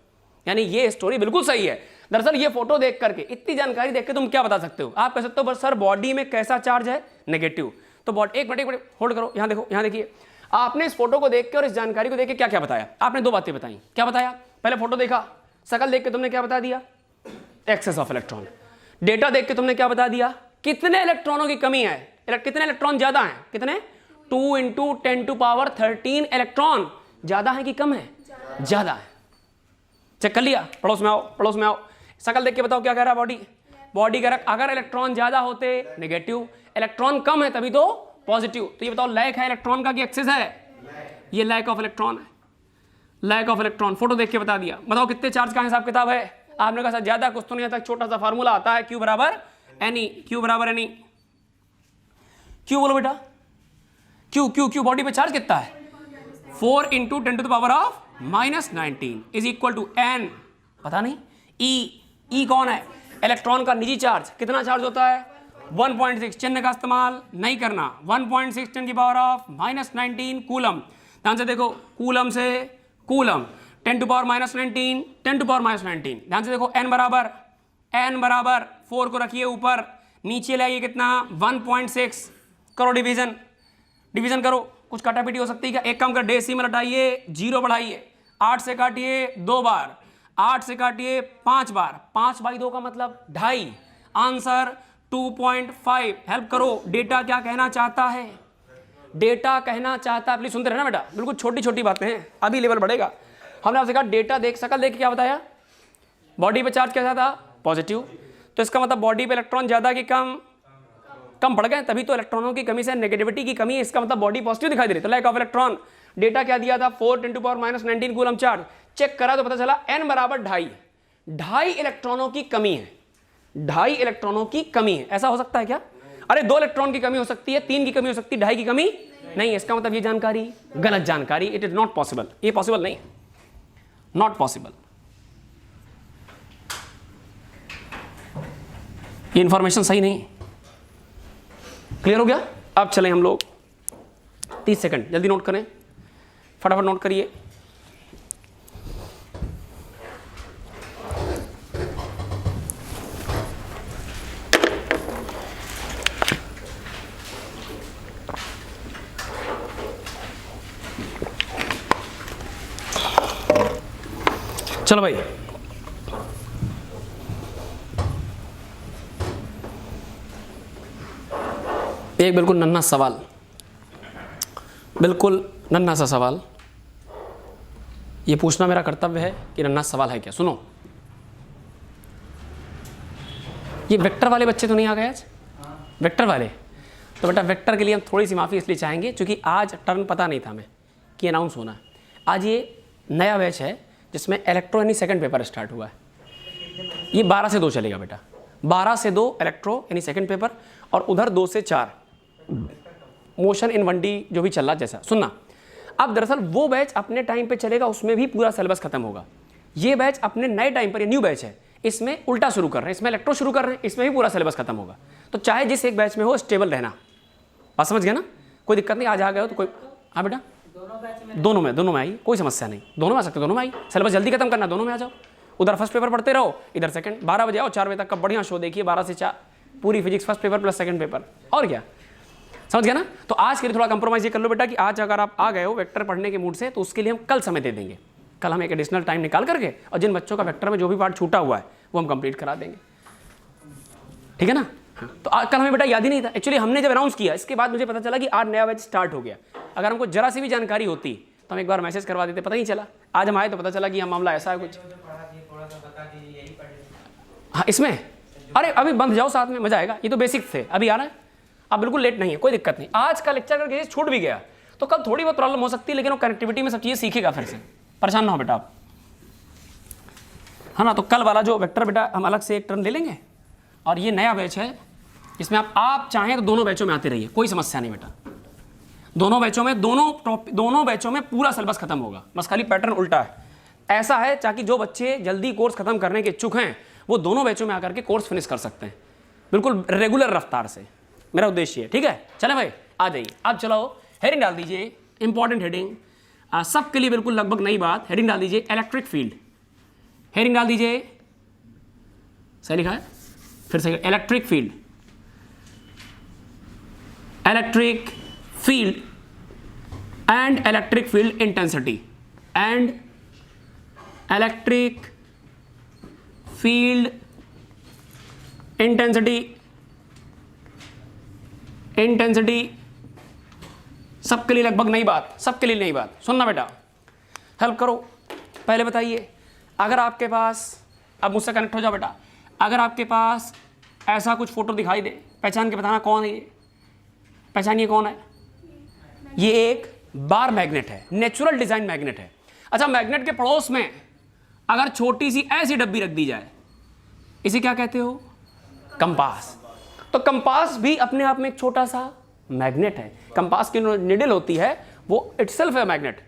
यानी ये स्टोरी बिल्कुल सही है। दरअसल ये फोटो देख करके, इतनी जानकारी देख के तुम क्या बता सकते हो, आप कह सकते हो बस सर बॉडी में कैसा चार्ज है, नेगेटिव। तो बॉडी, एक मिनट होल्ड करो, यहाँ देखो, यहाँ देखिए, आपने इस फोटो को देख के और इस जानकारी को देख के क्या क्या बताया, आपने दो बातें बताई। क्या बताया, पहले फोटो देखा, शकल देख के तुमने क्या बता दिया, एक्सेस ऑफ इलेक्ट्रॉन। डेटा देख के तुमने क्या बता दिया, कितने इलेक्ट्रॉनों की कमी है, कितने इलेक्ट्रॉन ज्यादा हैं, कितने 2 × 10⁻13 इलेक्ट्रॉन ज्यादा है कि कम है, ज्यादा है। चेक कर लिया, पड़ोस में आओ, पड़ोस में आओ, शकल देख के बताओ क्या कह रहा है बॉडी कह रहा, अगर इलेक्ट्रॉन ज्यादा होते नेगेटिव, इलेक्ट्रॉन कम है तभी तो पॉजिटिव। तो ये बताओ लैक है इलेक्ट्रॉन का कि एक्सेस है, ये लैक ऑफ इलेक्ट्रॉन है, लैक ऑफ इलेक्ट्रॉन। फोटो देख के बता दिया, बताओ कितने चार्ज का हिसाब किताब है, आपने कहा सर ज्यादा कुछ तो नहीं आता, छोटा सा फार्मूला आता है, Q बराबर एनी, Q बराबर एनी। Q बोलो बेटा, Q बॉडी पे चार्ज कितना है? 4 into 10 to the power of -19 is equal to n, पता नहीं, E कौन है? इलेक्ट्रॉन का निजी चार्ज। कितना चार्ज होता है? 1.6, चिन्ह का इस्तेमाल नहीं करना, 1.6 10 की पावर ऑफ -19 कूलम। ध्यान से देखो, कूलम से coulomb, 10 to power -19, 10 to power -19। ध्यान से देखो, n बराबर 4 को रखिए ऊपर, नीचे ले आइए कितना? 1.6, करो डिवीजन करो। कुछ काटापीटी हो सकती है क्या? एक काम कर, डेसिमल हटाइए, 0 बढ़ाइए, 8 से काटिए 2 बार, 8 से काटिए 5 बार, 5/2 का मतलब 2.5, आंसर 2.5। हेल्प करो, डेटा क्या कहना चाहता है? डेटा कहना चाहता है, प्लीज सुनते रहना बेटा, बिल्कुल छोटी छोटी बातें हैं, अभी लेवल बढ़ेगा। हमने आपसे कहा डेटा देख, शकल देख के क्या बताया? बॉडी पे चार्ज कैसा था? पॉजिटिव। तो इसका मतलब बॉडी पे इलेक्ट्रॉन ज्यादा कि कम पड़ गए, तभी तो इलेक्ट्रॉनों की कमी से नेगेटिविटी की कमी है, इसका मतलब बॉडी पॉजिटिव दिखाई दे रही है। तो लैक ऑफ इलेक्ट्रॉन, डेटा क्या दिया था? 4 10 to power -19 coulomb charge. Check करा तो पता चला n बराबर 2.5 इलेक्ट्रॉनों की कमी है, 2.5 इलेक्ट्रॉनों की कमी है। ऐसा हो सकता है क्या? अरे 2 इलेक्ट्रॉन की कमी हो सकती है, 3 की कमी हो सकती है, 2.5 की कमी नहीं। इसका मतलब ये जानकारी गलत जानकारी, इट इज नॉट पॉसिबल, ये पॉसिबल नहीं, नॉट पॉसिबल। ये इंफॉर्मेशन सही नहीं। क्लियर हो गया? अब चलें हम लोग, 30 सेकंड जल्दी नोट करें, फटाफट नोट करिए। चलो भाई, एक बिल्कुल नन्हा सवाल, बिल्कुल नन्हा सा सवाल, ये पूछना मेरा कर्तव्य है कि नन्हा सवाल है क्या। सुनो, ये वेक्टर वाले बच्चे तो नहीं आ गए आज? वेक्टर वाले, तो बेटा वेक्टर के लिए हम थोड़ी सी माफ़ी इसलिए चाहेंगे क्योंकि आज टर्न पता नहीं था हमें कि अनाउंस होना है। आज ये नया बैच है जिसमें इलेक्ट्रो यानी सेकंड पेपर स्टार्ट हुआ है। ये 12 से 2 चलेगा बेटा, 12 से 2 इलेक्ट्रो यानी सेकंड पेपर, और उधर 2 से 4 मोशन इन 1D जो भी चल रहा जैसा। सुनना, अब दरअसल वो बैच अपने टाइम पे चलेगा, उसमें भी पूरा सिलेबस खत्म होगा। ये बैच अपने नए टाइम पर, ये न्यू बैच है, इसमें उल्टा शुरू कर रहे हैं, इसमें इलेक्ट्रो शुरू कर रहे हैं, इसमें भी पूरा सिलेबस खत्म होगा। तो चाहे जिस एक बैच में हो, स्टेबल रहना। बात समझ गया ना? कोई दिक्कत नहीं, आज आ गए हो तो कोई, हाँ बेटा दोनों में आई, कोई समस्या नहीं, दोनों में आ सकते, दोनों में आई। सिलेबस जल्दी खत्म करना, दोनों में आ जाओ। उधर फर्स्ट पेपर पढ़ते रहो, इधर सेकंड। 12 बजे आओ, 4 बजे तक का बढ़िया शो देखिए, 12 से 4 पूरी physics first paper plus second paper, और क्या, समझ गया ना? तो आज के लिए थोड़ा कंप्रोमाइज ये कर लो बेटा कि आज अगर आप आ गए हो वेक्टर पढ़ने के मूड से, तो उसके लिए हम कल समय दे देंगे। कल हम एक एडिशनल टाइम निकाल करके, और जिन बच्चों का वेक्टर में जो भी पार्ट छूटा हुआ है वो हम कंप्लीट करा देंगे, ठीक है ना? तो कल हमें बेटा याद ही नहीं था, एक्चुअली हमने जब अनाउंस किया इसके बाद मुझे पता चला कि आज नया बैच स्टार्ट हो गया। अगर हमको जरा सी भी जानकारी होती तो हम एक बार मैसेज करवा देते, पता नहीं चला। आज हम आए तो पता चला कि यह मामला ऐसा है कुछ। हाँ इसमें, अरे अभी बंद जाओ, साथ में मजा आएगा। ये तो बेसिक थे, अभी आ रहा है, अब बिल्कुल लेट नहीं है, कोई दिक्कत नहीं। आज का लेक्चर अगर किसी छूट भी गया तो कल थोड़ी बहुत प्रॉब्लम हो सकती है, लेकिन वो कनेक्टिविटी में सब चीज़ें सीखेगा फिर से, परेशान ना हो बेटा आप, है ना? तो कल वाला जो वेक्टर बेटा हम अलग से एक टर्न ले लेंगे, और ये नया बैच है, इसमें आप चाहें तो दोनों बैचों में आते रहिए, कोई समस्या नहीं बेटा। दोनों बैचों में पूरा सिलेबस खत्म होगा, बस खाली पैटर्न उल्टा है। ऐसा है ताकि जो बच्चे जल्दी कोर्स खत्म करने के इच्छुक हैं वो दोनों बैचों में आकर के कोर्स फिनिश कर सकते हैं, बिल्कुल रेगुलर रफ्तार से। मेरा उद्देश्य है, ठीक है? चले भाई आ जाइए। अब चलो हेडिंग डाल दीजिए, इंपॉर्टेंट हेडिंग, सबके लिए बिल्कुल लगभग नई बात। हेडिंग डाल दीजिए इलेक्ट्रिक फील्ड, हेडिंग डाल दीजिए, सही लिखा है, फिर से electric field, electric field and electric field intensity, and electric field intensity सबके लिए लगभग नई बात, सबके लिए नई बात। सुनना बेटा, हेल्प करो, पहले बताइए, अगर आपके पास, अब मुझसे कनेक्ट हो जाओ बेटा, अगर आपके पास ऐसा कुछ फोटो दिखाई दे, पहचान के बताना कौन है ये, पहचानिए कौन है ये? एक बार मैग्नेट है, नेचुरल डिजाइन मैग्नेट है। अच्छा, मैग्नेट के पड़ोस में अगर छोटी सी ऐसी डब्बी रख दी जाए, इसे क्या कहते हो? कंपास। तो कंपास भी अपने आप में एक छोटा सा मैग्नेट है। कंपास की निडल होती है वो इटसेल्फ है मैग्नेट।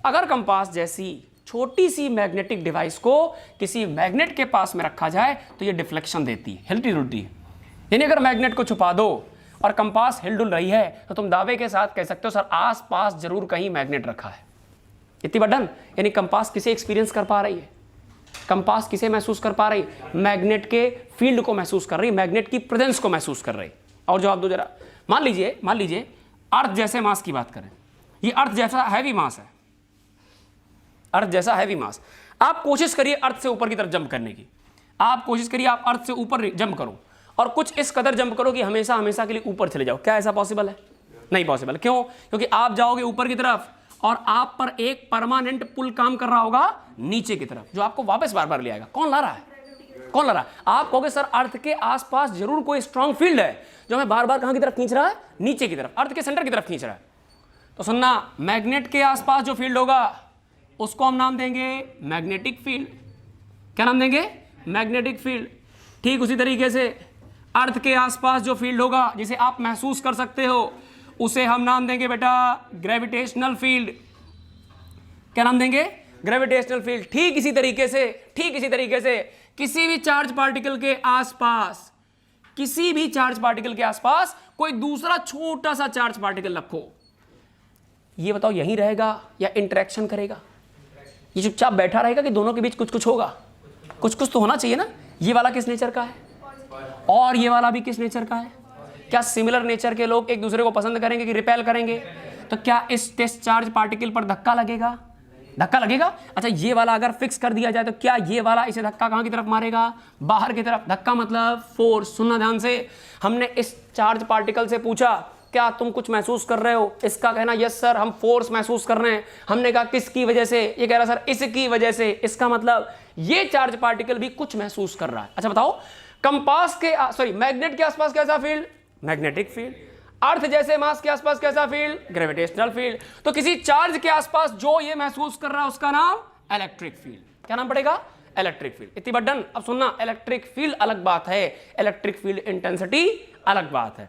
अगर कंपास जैसी छोटी सी मैग्नेटिक डिवाइस को किसी मैग्नेट के पास में रखा जाए तो ये डिफ्लेक्शन देती है, हिलती डुलती है। यानी अगर मैग्नेट को छुपा दो और कंपास हिल डुल रही है तो तुम दावे के साथ कह सकते हो सर आस पास जरूर कहीं मैग्नेट रखा है। इतनी बटन, यानी कंपास किसे एक्सपीरियंस कर पा रही है? कंपास किसे महसूस कर पा रही? मैग्नेट के फील्ड को महसूस कर रही, मैग्नेट की प्रेजेंस को महसूस कर रही। और जवाब दो जरा। मान लीजिए अर्थ जैसे मास की बात करें, ये अर्थ जैसा हैवी मास है, अर्थ जैसा हैवी मास। आप कोशिश करिए अर्थ से ऊपर की तरफ जंप करने की, आप कोशिश करिए आप अर्थ से ऊपर जंप करो और कुछ इस कदर जंप करो कि हमेशा हमेशा के लिए ऊपर चले जाओ। क्या ऐसा पॉसिबल है? नहीं पॉसिबल। क्यों? क्योंकि आप जाओगे ऊपर की तरफ और आप पर एक परमानेंट पुल काम कर रहा होगा नीचे की तरफ, जो आपको वापस बार बार ले आएगा। कौन ला रहा है? कौन ला रहा है? आप कहोगे सर अर्थ के आसपास जरूर कोई स्ट्रांग फील्ड है जो हमें बार बार कहां की तरफ खींच रहा है? नीचे की तरफ, अर्थ के सेंटर की तरफ खींच रहा है। तो सुनना, मैग्नेट के आसपास जो फील्ड होगा उसको हम नाम देंगे मैग्नेटिक फील्ड। क्या नाम देंगे? Magnetic field. ठीक उसी तरीके से अर्थ के आसपास जो फील्ड होगा जिसे आप महसूस कर सकते हो उसे हम नाम देंगे बेटा ग्रेविटेशनल फील्ड। क्या नाम देंगे? Gravitational field. ठीक इसी तरीके से किसी भी चार्ज पार्टिकल के आसपास, किसी भी चार्ज पार्टिकल के आसपास कोई दूसरा छोटा सा चार्ज पार्टिकल रखो, ये बताओ यहीं रहेगा या इंटरेक्शन करेगा? ये चुपचाप बैठा रहेगा कि दोनों के बीच कुछ कुछ होगा? कुछ कुछ तो होना चाहिए ना। ये वाला किस नेचर का है और ये वाला भी किस नेचर का है? क्या सिमिलर नेचर के लोग एक दूसरे को पसंद करेंगे कि रिपेल करेंगे? तो क्या इस टेस्ट चार्ज पार्टिकल पर धक्का लगेगा? धक्का लगेगा। अच्छा, ये वाला अगर फिक्स कर दिया जाए तो क्या ये वाला इसे धक्का कहां की तरफ मारेगा? बाहर की तरफ। धक्का मतलब फोर्स। सुनना ध्यान से, हमने इस चार्ज पार्टिकल से पूछा क्या तुम कुछ महसूस कर रहे हो? इसका कहना यस सर हम फोर्स महसूस कर रहे हैं। हमने कहा किसकी वजह से? ये कह रहा सर इसकी वजह से। इसका मतलब ये चार्ज पार्टिकल भी कुछ महसूस कर रहा है। अच्छा बताओ, कंपास के मैग्नेट के आसपास कैसा फील्ड? Magnetic field. अर्थ जैसे मास के आसपास कैसा फील्ड? Gravitational field. तो किसी चार्ज के आसपास जो ये महसूस कर रहा है उसका नाम इलेक्ट्रिक फील्ड। क्या नाम पड़ेगा? Electric field. इतनी बात डन। अब सुनना, इलेक्ट्रिक फील्ड अलग बात है, इलेक्ट्रिक फील्ड इंटेंसिटी अलग बात है।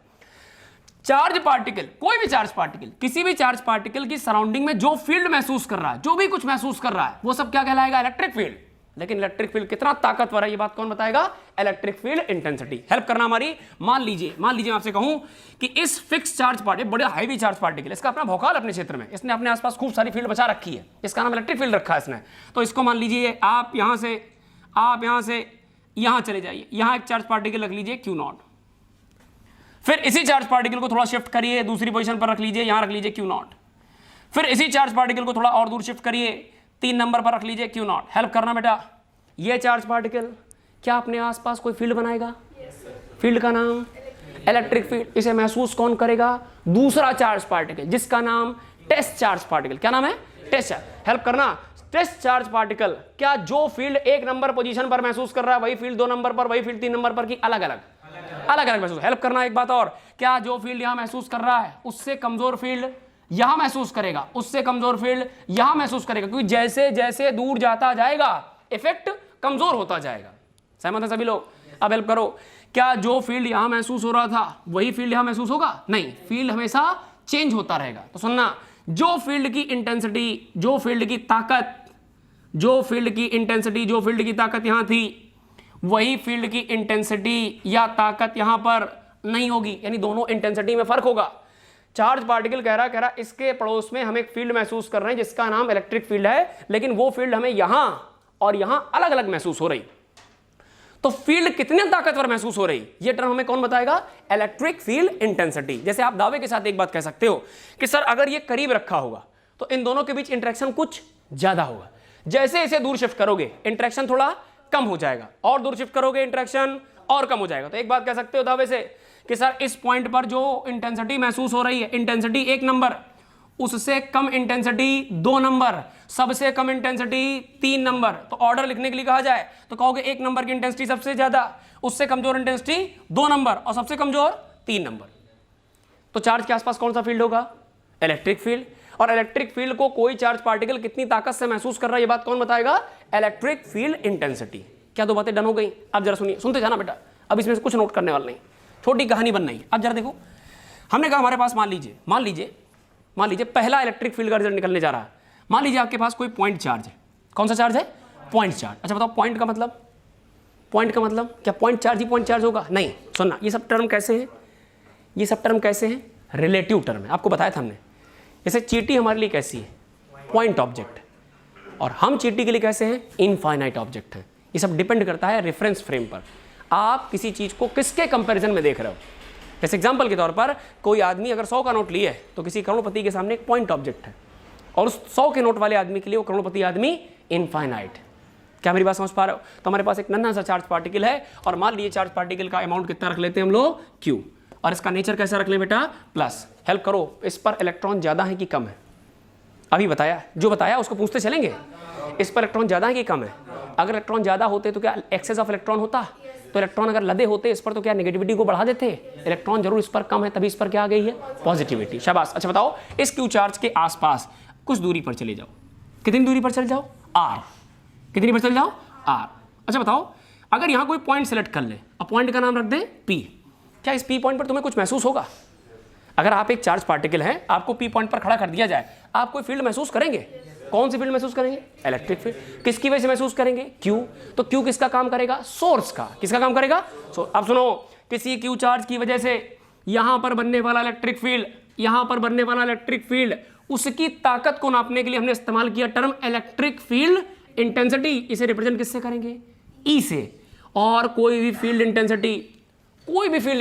चार्ज पार्टिकल, कोई भी चार्ज पार्टिकल, किसी भी चार्ज पार्टिकल की सराउंडिंग में जो फील्ड महसूस कर रहा है, जो भी कुछ महसूस कर रहा है, वो सब क्या कहलाएगा? Electric field. लेकिन इलेक्ट्रिक फील्ड कितना ताकतवर है ये बात कौन बताएगा? Electric field intensity. हेल्प करना हमारी। मान लीजिए मैं आपसे कहूं कि इस फिक्स चार्ज पार्टिकल, बड़ा हैवी चार्ज पार्टिकल, इसका अपना भौकाल अपने क्षेत्र में, इसने अपने आसपास खूब सारी फील्ड बचा रखी है, इसका नाम इलेक्ट्रिक फील्ड रखा है इसने। तो इसको मान लीजिए आप यहां से यहां चले जाइए, यहां एक चार्ज पार्टिकल रख लीजिए Q0, फिर इसी चार्ज पार्टिकल को थोड़ा शिफ्ट करिए, दूसरी पोजीशन पर रख लीजिए, यहां रख लीजिए Q0, फिर इसी चार्ज पार्टिकल को थोड़ा और दूर शिफ्ट करिए, 3 नंबर पर रख लीजिए Q0। हेल्प करना बेटा, ये चार्ज पार्टिकल क्या अपने आसपास कोई फील्ड बनाएगा? फील्ड का नाम इलेक्ट्रिक फील्ड। इसे महसूस कौन करेगा? दूसरा चार्ज पार्टिकल जिसका नाम टेस्ट चार्ज पार्टिकल। क्या नाम है? Test charge. हेल्प करना, टेस्ट चार्ज पार्टिकल क्या जो फील्ड 1 नंबर पोजीशन पर महसूस कर रहा है वही फील्ड 2 नंबर पर, वही फील्ड 3 नंबर पर की अलग अलग महसूस? हेल्प करना एक बात और, क्या जो फील्ड यहां महसूस कर रहा है उससे कमजोर फील्ड यहां महसूस करेगा, उससे कमजोर फील्ड यहां महसूस करेगा, क्योंकि जैसे जैसे दूर जाता जाएगा इफेक्ट कमजोर होता जाएगा। सहमत है सभी लोग? अब हेल्प करो, क्या जो फील्ड यहां महसूस हो रहा था वही फील्ड यहां महसूस होगा? नहीं, फील्ड हमेशा चेंज होता रहेगा। तो सुनना, जो फील्ड की इंटेंसिटी, जो फील्ड की ताकत, जो फील्ड की इंटेंसिटी, जो फील्ड की ताकत यहां थी वही फील्ड की इंटेंसिटी या ताकत यहां पर नहीं होगी, यानी दोनों इंटेंसिटी में फर्क होगा। चार्ज पार्टिकल कह रहा इसके पड़ोस में हम एक फील्ड महसूस कर रहे हैं जिसका नाम इलेक्ट्रिक फील्ड है, लेकिन वो फील्ड हमें यहां और यहां अलग अलग महसूस हो रही। तो फील्ड कितने ताकतवर महसूस हो रही, ये टर्म हमें कौन बताएगा? Electric field intensity. जैसे आप दावे के साथ एक बात कह सकते हो कि सर अगर ये करीब रखा होगा तो इन दोनों के बीच इंटरेक्शन कुछ ज्यादा होगा, जैसे इसे दूर शिफ्ट करोगे इंटरेक्शन थोड़ा कम हो जाएगा, और दूर शिफ्ट करोगे इंटरेक्शन और कम हो जाएगा। तो एक बात कह सकते हो दावे से कि सर इस पॉइंट पर जो इंटेंसिटी महसूस हो रही है, इंटेंसिटी 1 नंबर, उससे कम इंटेंसिटी 2 नंबर, सबसे कम इंटेंसिटी 3 नंबर। तो ऑर्डर लिखने के लिए कहा जाए तो कहोगे 1 नंबर की इंटेंसिटी सबसे ज्यादा, उससे कमजोर इंटेंसिटी 2 नंबर और सबसे कमजोर 3 नंबर। तो चार्ज के आसपास कौन सा फील्ड होगा? Electric field. और इलेक्ट्रिक फील्ड को कोई चार्ज पार्टिकल कितनी ताकत से महसूस कर रहा है, ये बात कौन बताएगा? Electric field intensity. क्या दो बातें डन हो गई? अब जरा सुनिए, सुनते जाना बेटा, अब इसमें से कुछ नोट करने वाला नहीं, छोटी कहानी बनना ही। अब जरा देखो, हमने कहा हमारे पास मान लीजिए पहला इलेक्ट्रिक फील्ड का रिजल्ट निकलने जा रहा है। मान लीजिए आपके पास कोई पॉइंट चार्ज है। कौन सा चार्ज है? Point charge. अच्छा बताओ, पॉइंट का मतलब क्या पॉइंट चार्ज ही पॉइंट चार्ज होगा? नहीं, सुनना, ये सब टर्म कैसे हैं? रिलेटिव टर्म है। आपको बताया था हमने, जैसे चींटी हमारे लिए कैसी है? पॉइंट ऑब्जेक्ट, और हम चींटी के लिए कैसे हैं? इनफाइनाइट ऑब्जेक्ट हैं। ये सब डिपेंड करता है रेफरेंस फ्रेम पर, आप किसी चीज़ को किसके कंपैरिजन में देख रहे हो। जैसे एग्जांपल के तौर पर कोई आदमी अगर 100 का नोट लिए है तो किसी करोड़पति के सामने एक पॉइंट ऑब्जेक्ट है, और उस 100 के नोट वाले आदमी के लिए वो करोड़पति आदमी इनफाइनाइट। क्या मेरी बात समझ पा रहे हो? तो हमारे पास एक नन्हा सा चार्ज पार्टिकल है, और मान लीजिए चार्ज पार्टिकल का अमाउंट कितना रख लेते हैं हम लोग? Q, और इसका नेचर कैसा रख लें बेटा? प्लस। हेल्प करो, इस पर इलेक्ट्रॉन ज़्यादा है कि कम है? अभी बताया, जो बताया उसको पूछते चलेंगे, इस पर इलेक्ट्रॉन ज़्यादा है कि कम है? अगर इलेक्ट्रॉन ज़्यादा होते तो क्या एक्सेस ऑफ इलेक्ट्रॉन होता? तो इलेक्ट्रॉन अगर लदे होते इस पर तो क्या नेगेटिविटी को बढ़ा देते? इलेक्ट्रॉन जरूर इस पर कम है, तभी इस पर क्या आ गई है? पॉजिटिविटी। शाबाश। अच्छा बताओ, इस Q चार्ज के आसपास कुछ दूरी पर चले जाओ। कितनी दूरी पर चले जाओ? R। कितनी पर चले जाओ? R। अच्छा बताओ, अगर यहाँ कोई पॉइंट सेलेक्ट कर ले और पॉइंट का नाम रख दें P, क्या इस P पॉइंट पर तुम्हें कुछ महसूस होगा? अगर आप एक चार्ज पार्टिकल हैं, आपको P पॉइंट पर खड़ा कर दिया जाए, आप कोई फील्ड महसूस करेंगे? कौन सी फील्ड महसूस करेंगे? Electric field. किसकी वजह से महसूस करेंगे? Q। तो Q किसका काम करेगा? सोर्स का। किसका काम करेगा? अब सुनो, किसी Q चार्ज की वजह से यहां पर बनने वाला इलेक्ट्रिक फील्ड, उसकी ताकत को नापने के लिए हमने इस्तेमाल किया टर्म इलेक्ट्रिक फील्ड इंटेंसिटी। इसे रिप्रेजेंट किससे करेंगे? E से। और कोई भी फील्ड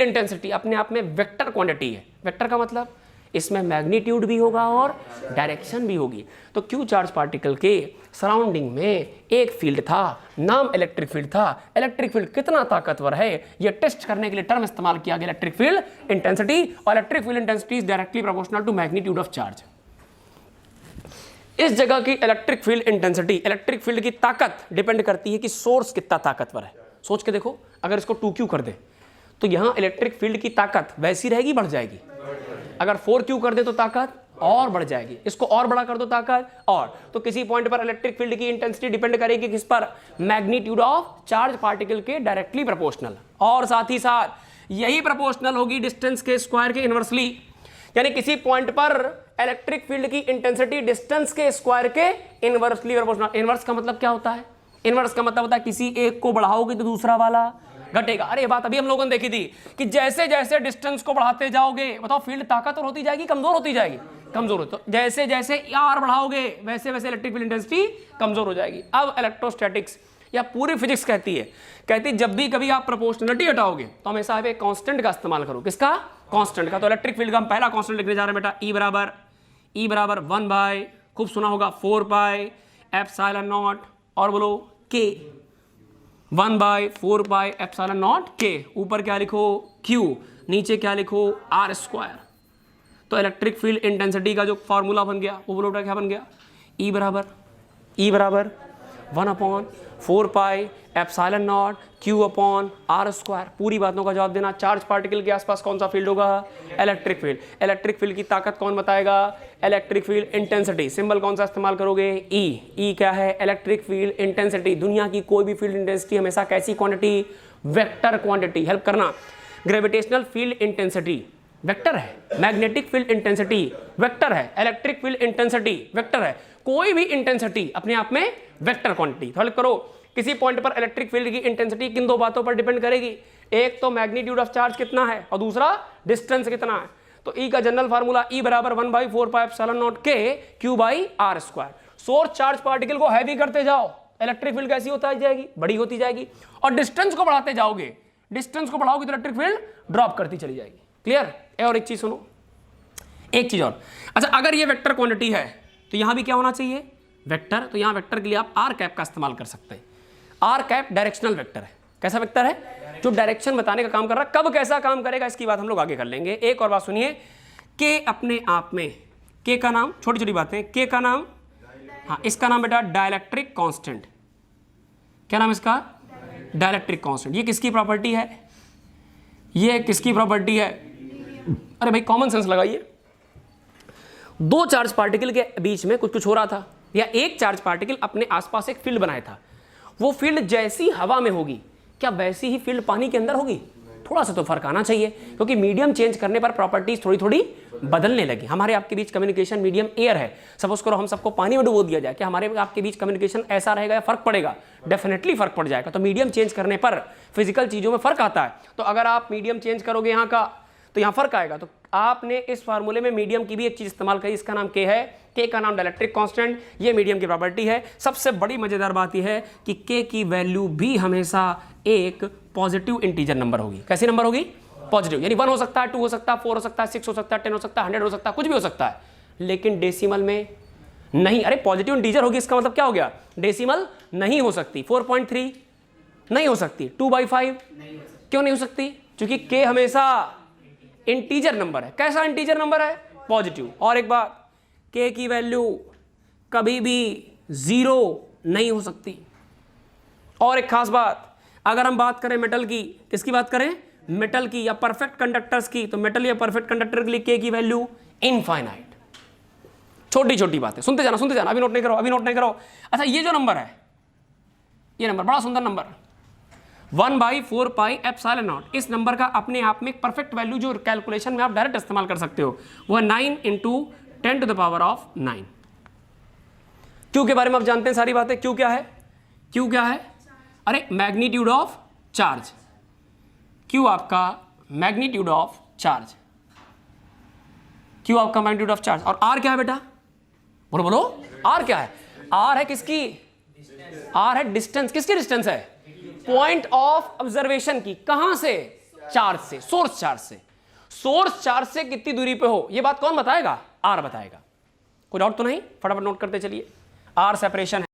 इंटेंसिटी अपने आप में वेक्टर क्वांटिटी है। वेक्टर का मतलब इसमें मैग्नीट्यूड भी होगा और डायरेक्शन भी होगी। तो Q चार्ज पार्टिकल के सराउंडिंग में एक फील्ड था, नाम इलेक्ट्रिक फील्ड था। इलेक्ट्रिक फील्ड कितना ताकतवर है, यह टेस्ट करने के लिए टर्म इस्तेमाल किया गया इलेक्ट्रिक फील्ड इंटेंसिटी। और electric field intensity is directly proportional to magnitude of charge. इस जगह की electric field intensity, electric field की ताकत डिपेंड करती है कि सोर्स कितना ताकतवर है। सोच के देखो, अगर इसको 2Q कर दे तो यहां इलेक्ट्रिक फील्ड की ताकत वैसी रहेगी, बढ़ जाएगी? अगर 4Q कर दे तो ताकत और बढ़ जाएगी। इसको और बड़ा कर दो ताकत और। तो किसी पॉइंट पर इलेक्ट्रिक फील्ड की इंटेंसिटी डिपेंड करेगी किस पर? मैग्नीट्यूड ऑफ चार्ज पार्टिकल के डायरेक्टली प्रोपोर्शनल, और साथ ही साथ यही प्रोपोर्शनल होगी डिस्टेंस के स्क्वायर के इनवर्सली। यानी किसी पॉइंट पर इलेक्ट्रिक फील्ड की इंटेंसिटी डिस्टेंस के स्क्वायर के इनवर्सली प्रोपोर्शनल। इनवर्स का मतलब क्या होता है? इनवर्स का मतलब होता है किसी एक को बढ़ाओगे तो दूसरा वाला घटेगा। अरे बात अभी हम लोगों ने देखी थी कि जैसे जैसे डिस्टेंस को बढ़ाते जाओगे, बताओ फील्ड ताकतवर होती जाएगी, कमजोर होती जाएगी? कमजोर होती। तो जैसे जैसे R बढ़ाओगे वैसे वैसे इलेक्ट्रिक फील्ड इंटेंसिटी कमजोर हो जाएगी। अब इलेक्ट्रोस्टैटिक्स या पूरी फिजिक्स कहती जब भी कभी आप प्रोपोर्शनलिटी हटाओगे तो हमेशा आप एक कांस्टेंट का इस्तेमाल करो। किसका? कांस्टेंट का। तो इलेक्ट्रिक फील्ड का हम पहला कांस्टेंट लिखने जा रहे हैं बेटा, E बराबर 1 बाय, खूब सुना होगा, 4 पाई एप्सिलॉन नॉट, और बोलो K, 1 by 4 pi epsilon naught K। ऊपर क्या लिखो? Q, नीचे क्या लिखो? R square. तो इलेक्ट्रिक फील्ड इंटेंसिटी का जो फॉर्मूला बन गया वो बोलो क्या बन गया? E बराबर 1/4 पाई epsilon not Q upon R square. पूरी बातों का जवाब देना। चार्ज पार्टिकल के आसपास कौन सा फील्ड होगा? Electric field. इलेक्ट्रिक फील्ड की ताकत कौन बताएगा? Electric field intensity. सिंबल कौन सा इस्तेमाल करोगे? E क्या है? Electric field intensity. दुनिया की कोई भी फील्ड इंटेंसिटी हमेशा कैसी क्वांटिटी? Vector quantity. हेल्प करना, ग्रेविटेशनल फील्ड इंटेंसिटी वेक्टर है, मैग्नेटिक फील्ड इंटेंसिटी वेक्टर है, इलेक्ट्रिक फील्ड इंटेंसिटी वेक्टर है। कोई भी इंटेंसिटी अपने आप में वेक्टर क्वांटिटी। हेल्प करो, किसी पॉइंट पर इलेक्ट्रिक फील्ड की इंटेंसिटी किन दो बातों पर डिपेंड करेगी? एक तो मैग्नीट्यूड ऑफ चार्ज कितना है और दूसरा डिस्टेंस कितना है। तो E का जनरल फार्मूला E बराबर 1/4 पाई epsilon naught K Q by R square. Source charge particle को हैवी करते जाओ, इलेक्ट्रिक फील्ड कैसी होती जाएगी? बड़ी होती जाएगी। और डिस्टेंस को बढ़ाते जाओगे, डिस्टेंस को बढ़ाओगे तो इलेक्ट्रिक फील्ड ड्रॉप करती चली जाएगी। क्लियर? और एक चीज सुनो, एक चीज और। अच्छा, अगर ये वेक्टर क्वांटिटी है तो यहां भी क्या होना चाहिए? वेक्टर। तो यहां वेक्टर के लिए आप R कैप का इस्तेमाल कर सकते हैं। R कैप डायरेक्शनल वेक्टर है। कैसा वेक्टर है? जो डायरेक्शन बताने का काम कर रहा है। कब कैसा काम करेगा इसकी बात हम लोग आगे कर लेंगे। एक और बात सुनिए, K अपने आप में, K का नाम, छोटी छोटी बातें, K का नाम, हाँ इसका नाम बेटा डाइलेक्ट्रिक कांस्टेंट। क्या नाम इसका? Dielectric constant. ये किसकी प्रॉपर्टी है? ये किसकी प्रॉपर्टी है? अरे भाई कॉमन सेंस लगाइए। दो चार्ज पार्टिकल के बीच में कुछ कुछ हो रहा था, या एक चार्ज पार्टिकल अपने आसपास एक फील्ड बनाया था, वो फील्ड जैसी हवा में होगी क्या वैसी ही फील्ड पानी के अंदर होगी? थोड़ा सा तो फर्क आना चाहिए, क्योंकि मीडियम चेंज करने पर प्रॉपर्टीज थोड़ी थोड़ी बदलने लगी। हमारे आपके बीच कम्युनिकेशन मीडियम एयर है, सपोज करो हम सबको पानी में डुबो दिया जाए, क्या हमारे आपके बीच कम्युनिकेशन ऐसा रहेगा या फर्क पड़ेगा? डेफिनेटली फर्क पड़ जाएगा। तो मीडियम चेंज करने पर फिजिकल चीजों में फर्क आता है। तो अगर आप मीडियम चेंज करोगे यहाँ का तो यहाँ फर्क आएगा। तो आपने इस फार्मूले में मीडियम की भी एक चीज इस्तेमाल करी, इसका नाम के है, के का नाम डाइलेक्ट्रिक कांस्टेंट, ये मीडियम की प्रॉपर्टी है। सबसे बड़ी मजेदार बात यह है कि के की वैल्यू भी हमेशा एक पॉजिटिव इंटीजर नंबर होगी। कैसी नंबर होगी? पॉजिटिव, यानी 1 हो सकता है, 2 हो सकता है, 4 हो सकता है, 6 हो सकता है, 10 हो सकता है, 100 हो सकता है, कुछ भी हो सकता है, लेकिन डेसिमल में नहीं। अरे पॉजिटिव इंटीजर होगी, इसका मतलब क्या हो गया? डेसिमल नहीं हो सकती। 4.3 नहीं हो सकती, 2/5 क्यों नहीं हो सकती? क्योंकि के हमेशा इंटीजर नंबर है। कैसा इंटीजर नंबर है? पॉजिटिव। और एक बात, के की वैल्यू कभी भी 0 नहीं हो सकती। और एक खास बात, अगर हम बात करें मेटल की, किसकी बात करें? मेटल की या परफेक्ट कंडक्टर्स की, तो मेटल या परफेक्ट कंडक्टर के लिए के की वैल्यू इनफाइनाइट। छोटी छोटी बातें सुनते जाना, अभी नोट नहीं करो। अच्छा, ये जो नंबर है, ये नंबर बड़ा सुंदर नंबर 1/4 पाई एप्सिलॉन नॉट, इस नंबर का अपने आप में एक परफेक्ट वैल्यू जो कैलकुलेशन में आप डायरेक्ट इस्तेमाल कर सकते हो, वो है 9 × 10⁻⁹। क्यू के बारे में आप जानते हैं सारी बातें। क्यू क्या है? क्यू क्या है? अरे मैग्नीट्यूड ऑफ चार्ज। क्यू आपका मैग्नीट्यूड ऑफ चार्ज, क्यू आपका मैग्नीट्यूड ऑफ चार्ज। और आर क्या है बेटा? बोलो आर क्या है? आर है किसकी? आर है डिस्टेंस। किसकी डिस्टेंस है? पॉइंट ऑफ ऑब्जर्वेशन की। कहां से? चार्ज से, सोर्स चार्ज से। सोर्स चार्ज से कितनी दूरी पे हो, ये बात कौन बताएगा? आर बताएगा। कोई डाउट तो नहीं? फटाफट नोट करते चलिए। आर सेपरेशन है।